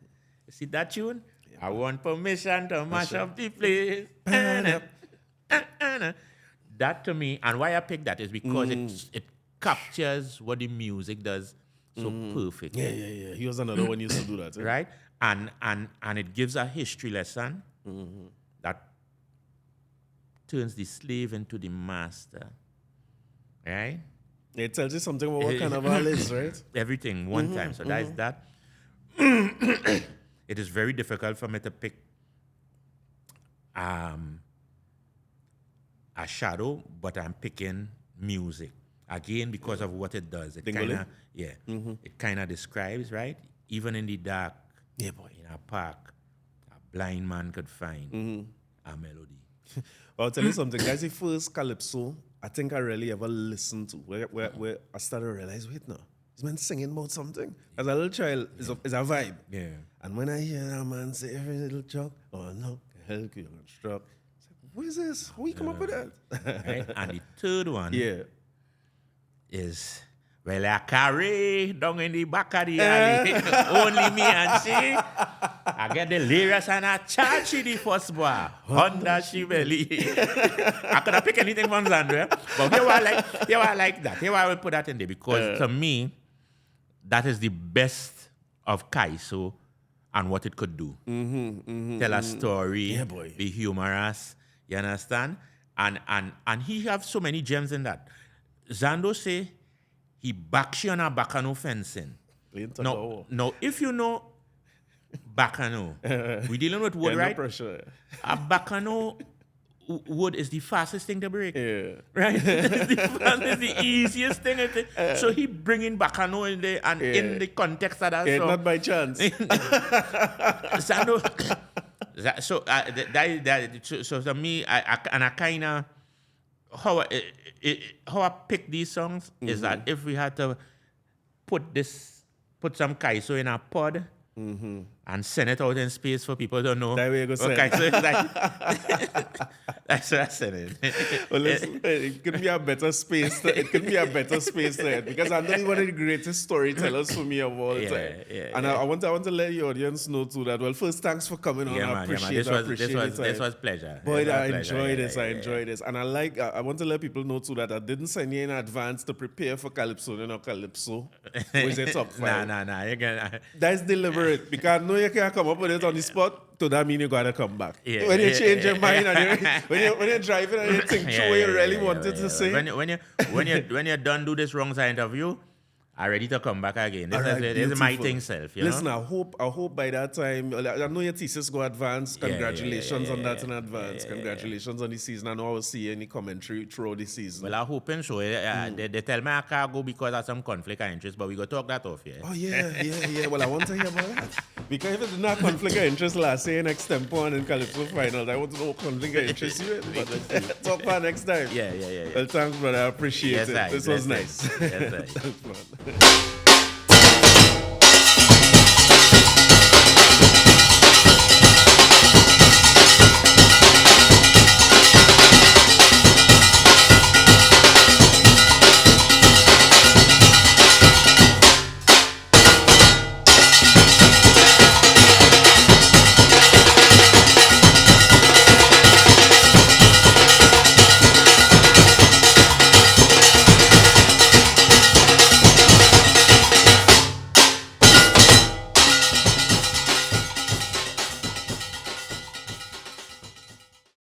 Speaker 2: You see that tune? Yeah, I want permission to mash up the place. That to me, and why I picked that is because it captures what the music does so perfectly.
Speaker 1: Yeah. He was another one used to do that.
Speaker 2: Right? And it gives a history lesson that turns the slave into the master. Right?
Speaker 1: It tells you something about what carnival is, right?
Speaker 2: Everything, one time. So that is that. It is very difficult for me to pick a shadow, but I'm picking music. Again, because of what it does. It kind of describes, right? Even in the dark, in a park, a blind man could find a melody.
Speaker 1: Well, I'll tell you something, guys. The first calypso I think I really ever listened to, where I started to realize, wait now, this man singing about something. As a little child, it's a vibe.
Speaker 2: Yeah.
Speaker 1: And when I hear that man say every little joke, oh no, help you construct. What is this? How you come up with that?
Speaker 2: Right? And the third one
Speaker 1: is
Speaker 2: Well, I carry down in the back of the alley. Only me and she. I get the lyrics and I charge the first boy. Honda Chevelle. I could have picked anything from Zandra. But here I like that. Here I will put that in there. Because to me, that is the best of kaiso and what it could do. Tell a story.
Speaker 1: Yeah, boy.
Speaker 2: Be humorous. You understand? And he have so many gems in that. Zando say he backs you on a Bacano fencing. Now, if you know Bacano, we're dealing with wood, right?
Speaker 1: No pressure.
Speaker 2: A Bacano wood is the fastest thing to break.
Speaker 1: Yeah.
Speaker 2: Right? It's the easiest thing. So he bringing Bacano in there and in the context of that.
Speaker 1: Yeah,
Speaker 2: so,
Speaker 1: not by chance.
Speaker 2: Zando, so to me, I kind of how I pick these songs is that if we had to put some kaiso in a pod and send it out in space for people to know
Speaker 1: that way you go
Speaker 2: what kaiso is like. That's what I said it.
Speaker 1: Well, listen, it could be a better space. It could be a better space there because I'm not one of the greatest storytellers for me of all time. And I want to let the audience know too that. Well, first, thanks for coming on. I appreciate it.
Speaker 2: This was pleasure.
Speaker 1: Boy, I enjoy this. I enjoy this, and I want to let people know too that I didn't send you in advance to prepare for calypsonian or calypso. Was it top 5?
Speaker 2: Nah.
Speaker 1: That's deliberate because I know you can't come up with it on the spot. So that means you gotta come back. When you change your mind and when you're driving and you think through what you really wanted to say.
Speaker 2: When you're done do this wrong side interview, I'm ready to come back again. This is my thing self.
Speaker 1: Listen, I hope by that time, I know your thesis go advanced. Congratulations on that in advance. Congratulations on the season. I know I will see any commentary throughout the season.
Speaker 2: Well, I'm hoping so. They tell me I can't go because of some conflict of interest, but we go talk that off,
Speaker 1: Oh, yeah. Well, I want to hear about that. Because if it's not conflict of interest last year in extempo and in Calypso finals, I want to know what conflict of interest you in. But talk about next time.
Speaker 2: Yeah.
Speaker 1: Well, thanks, brother. I appreciate it. This was nice.
Speaker 2: Yes,
Speaker 1: Thanks, man.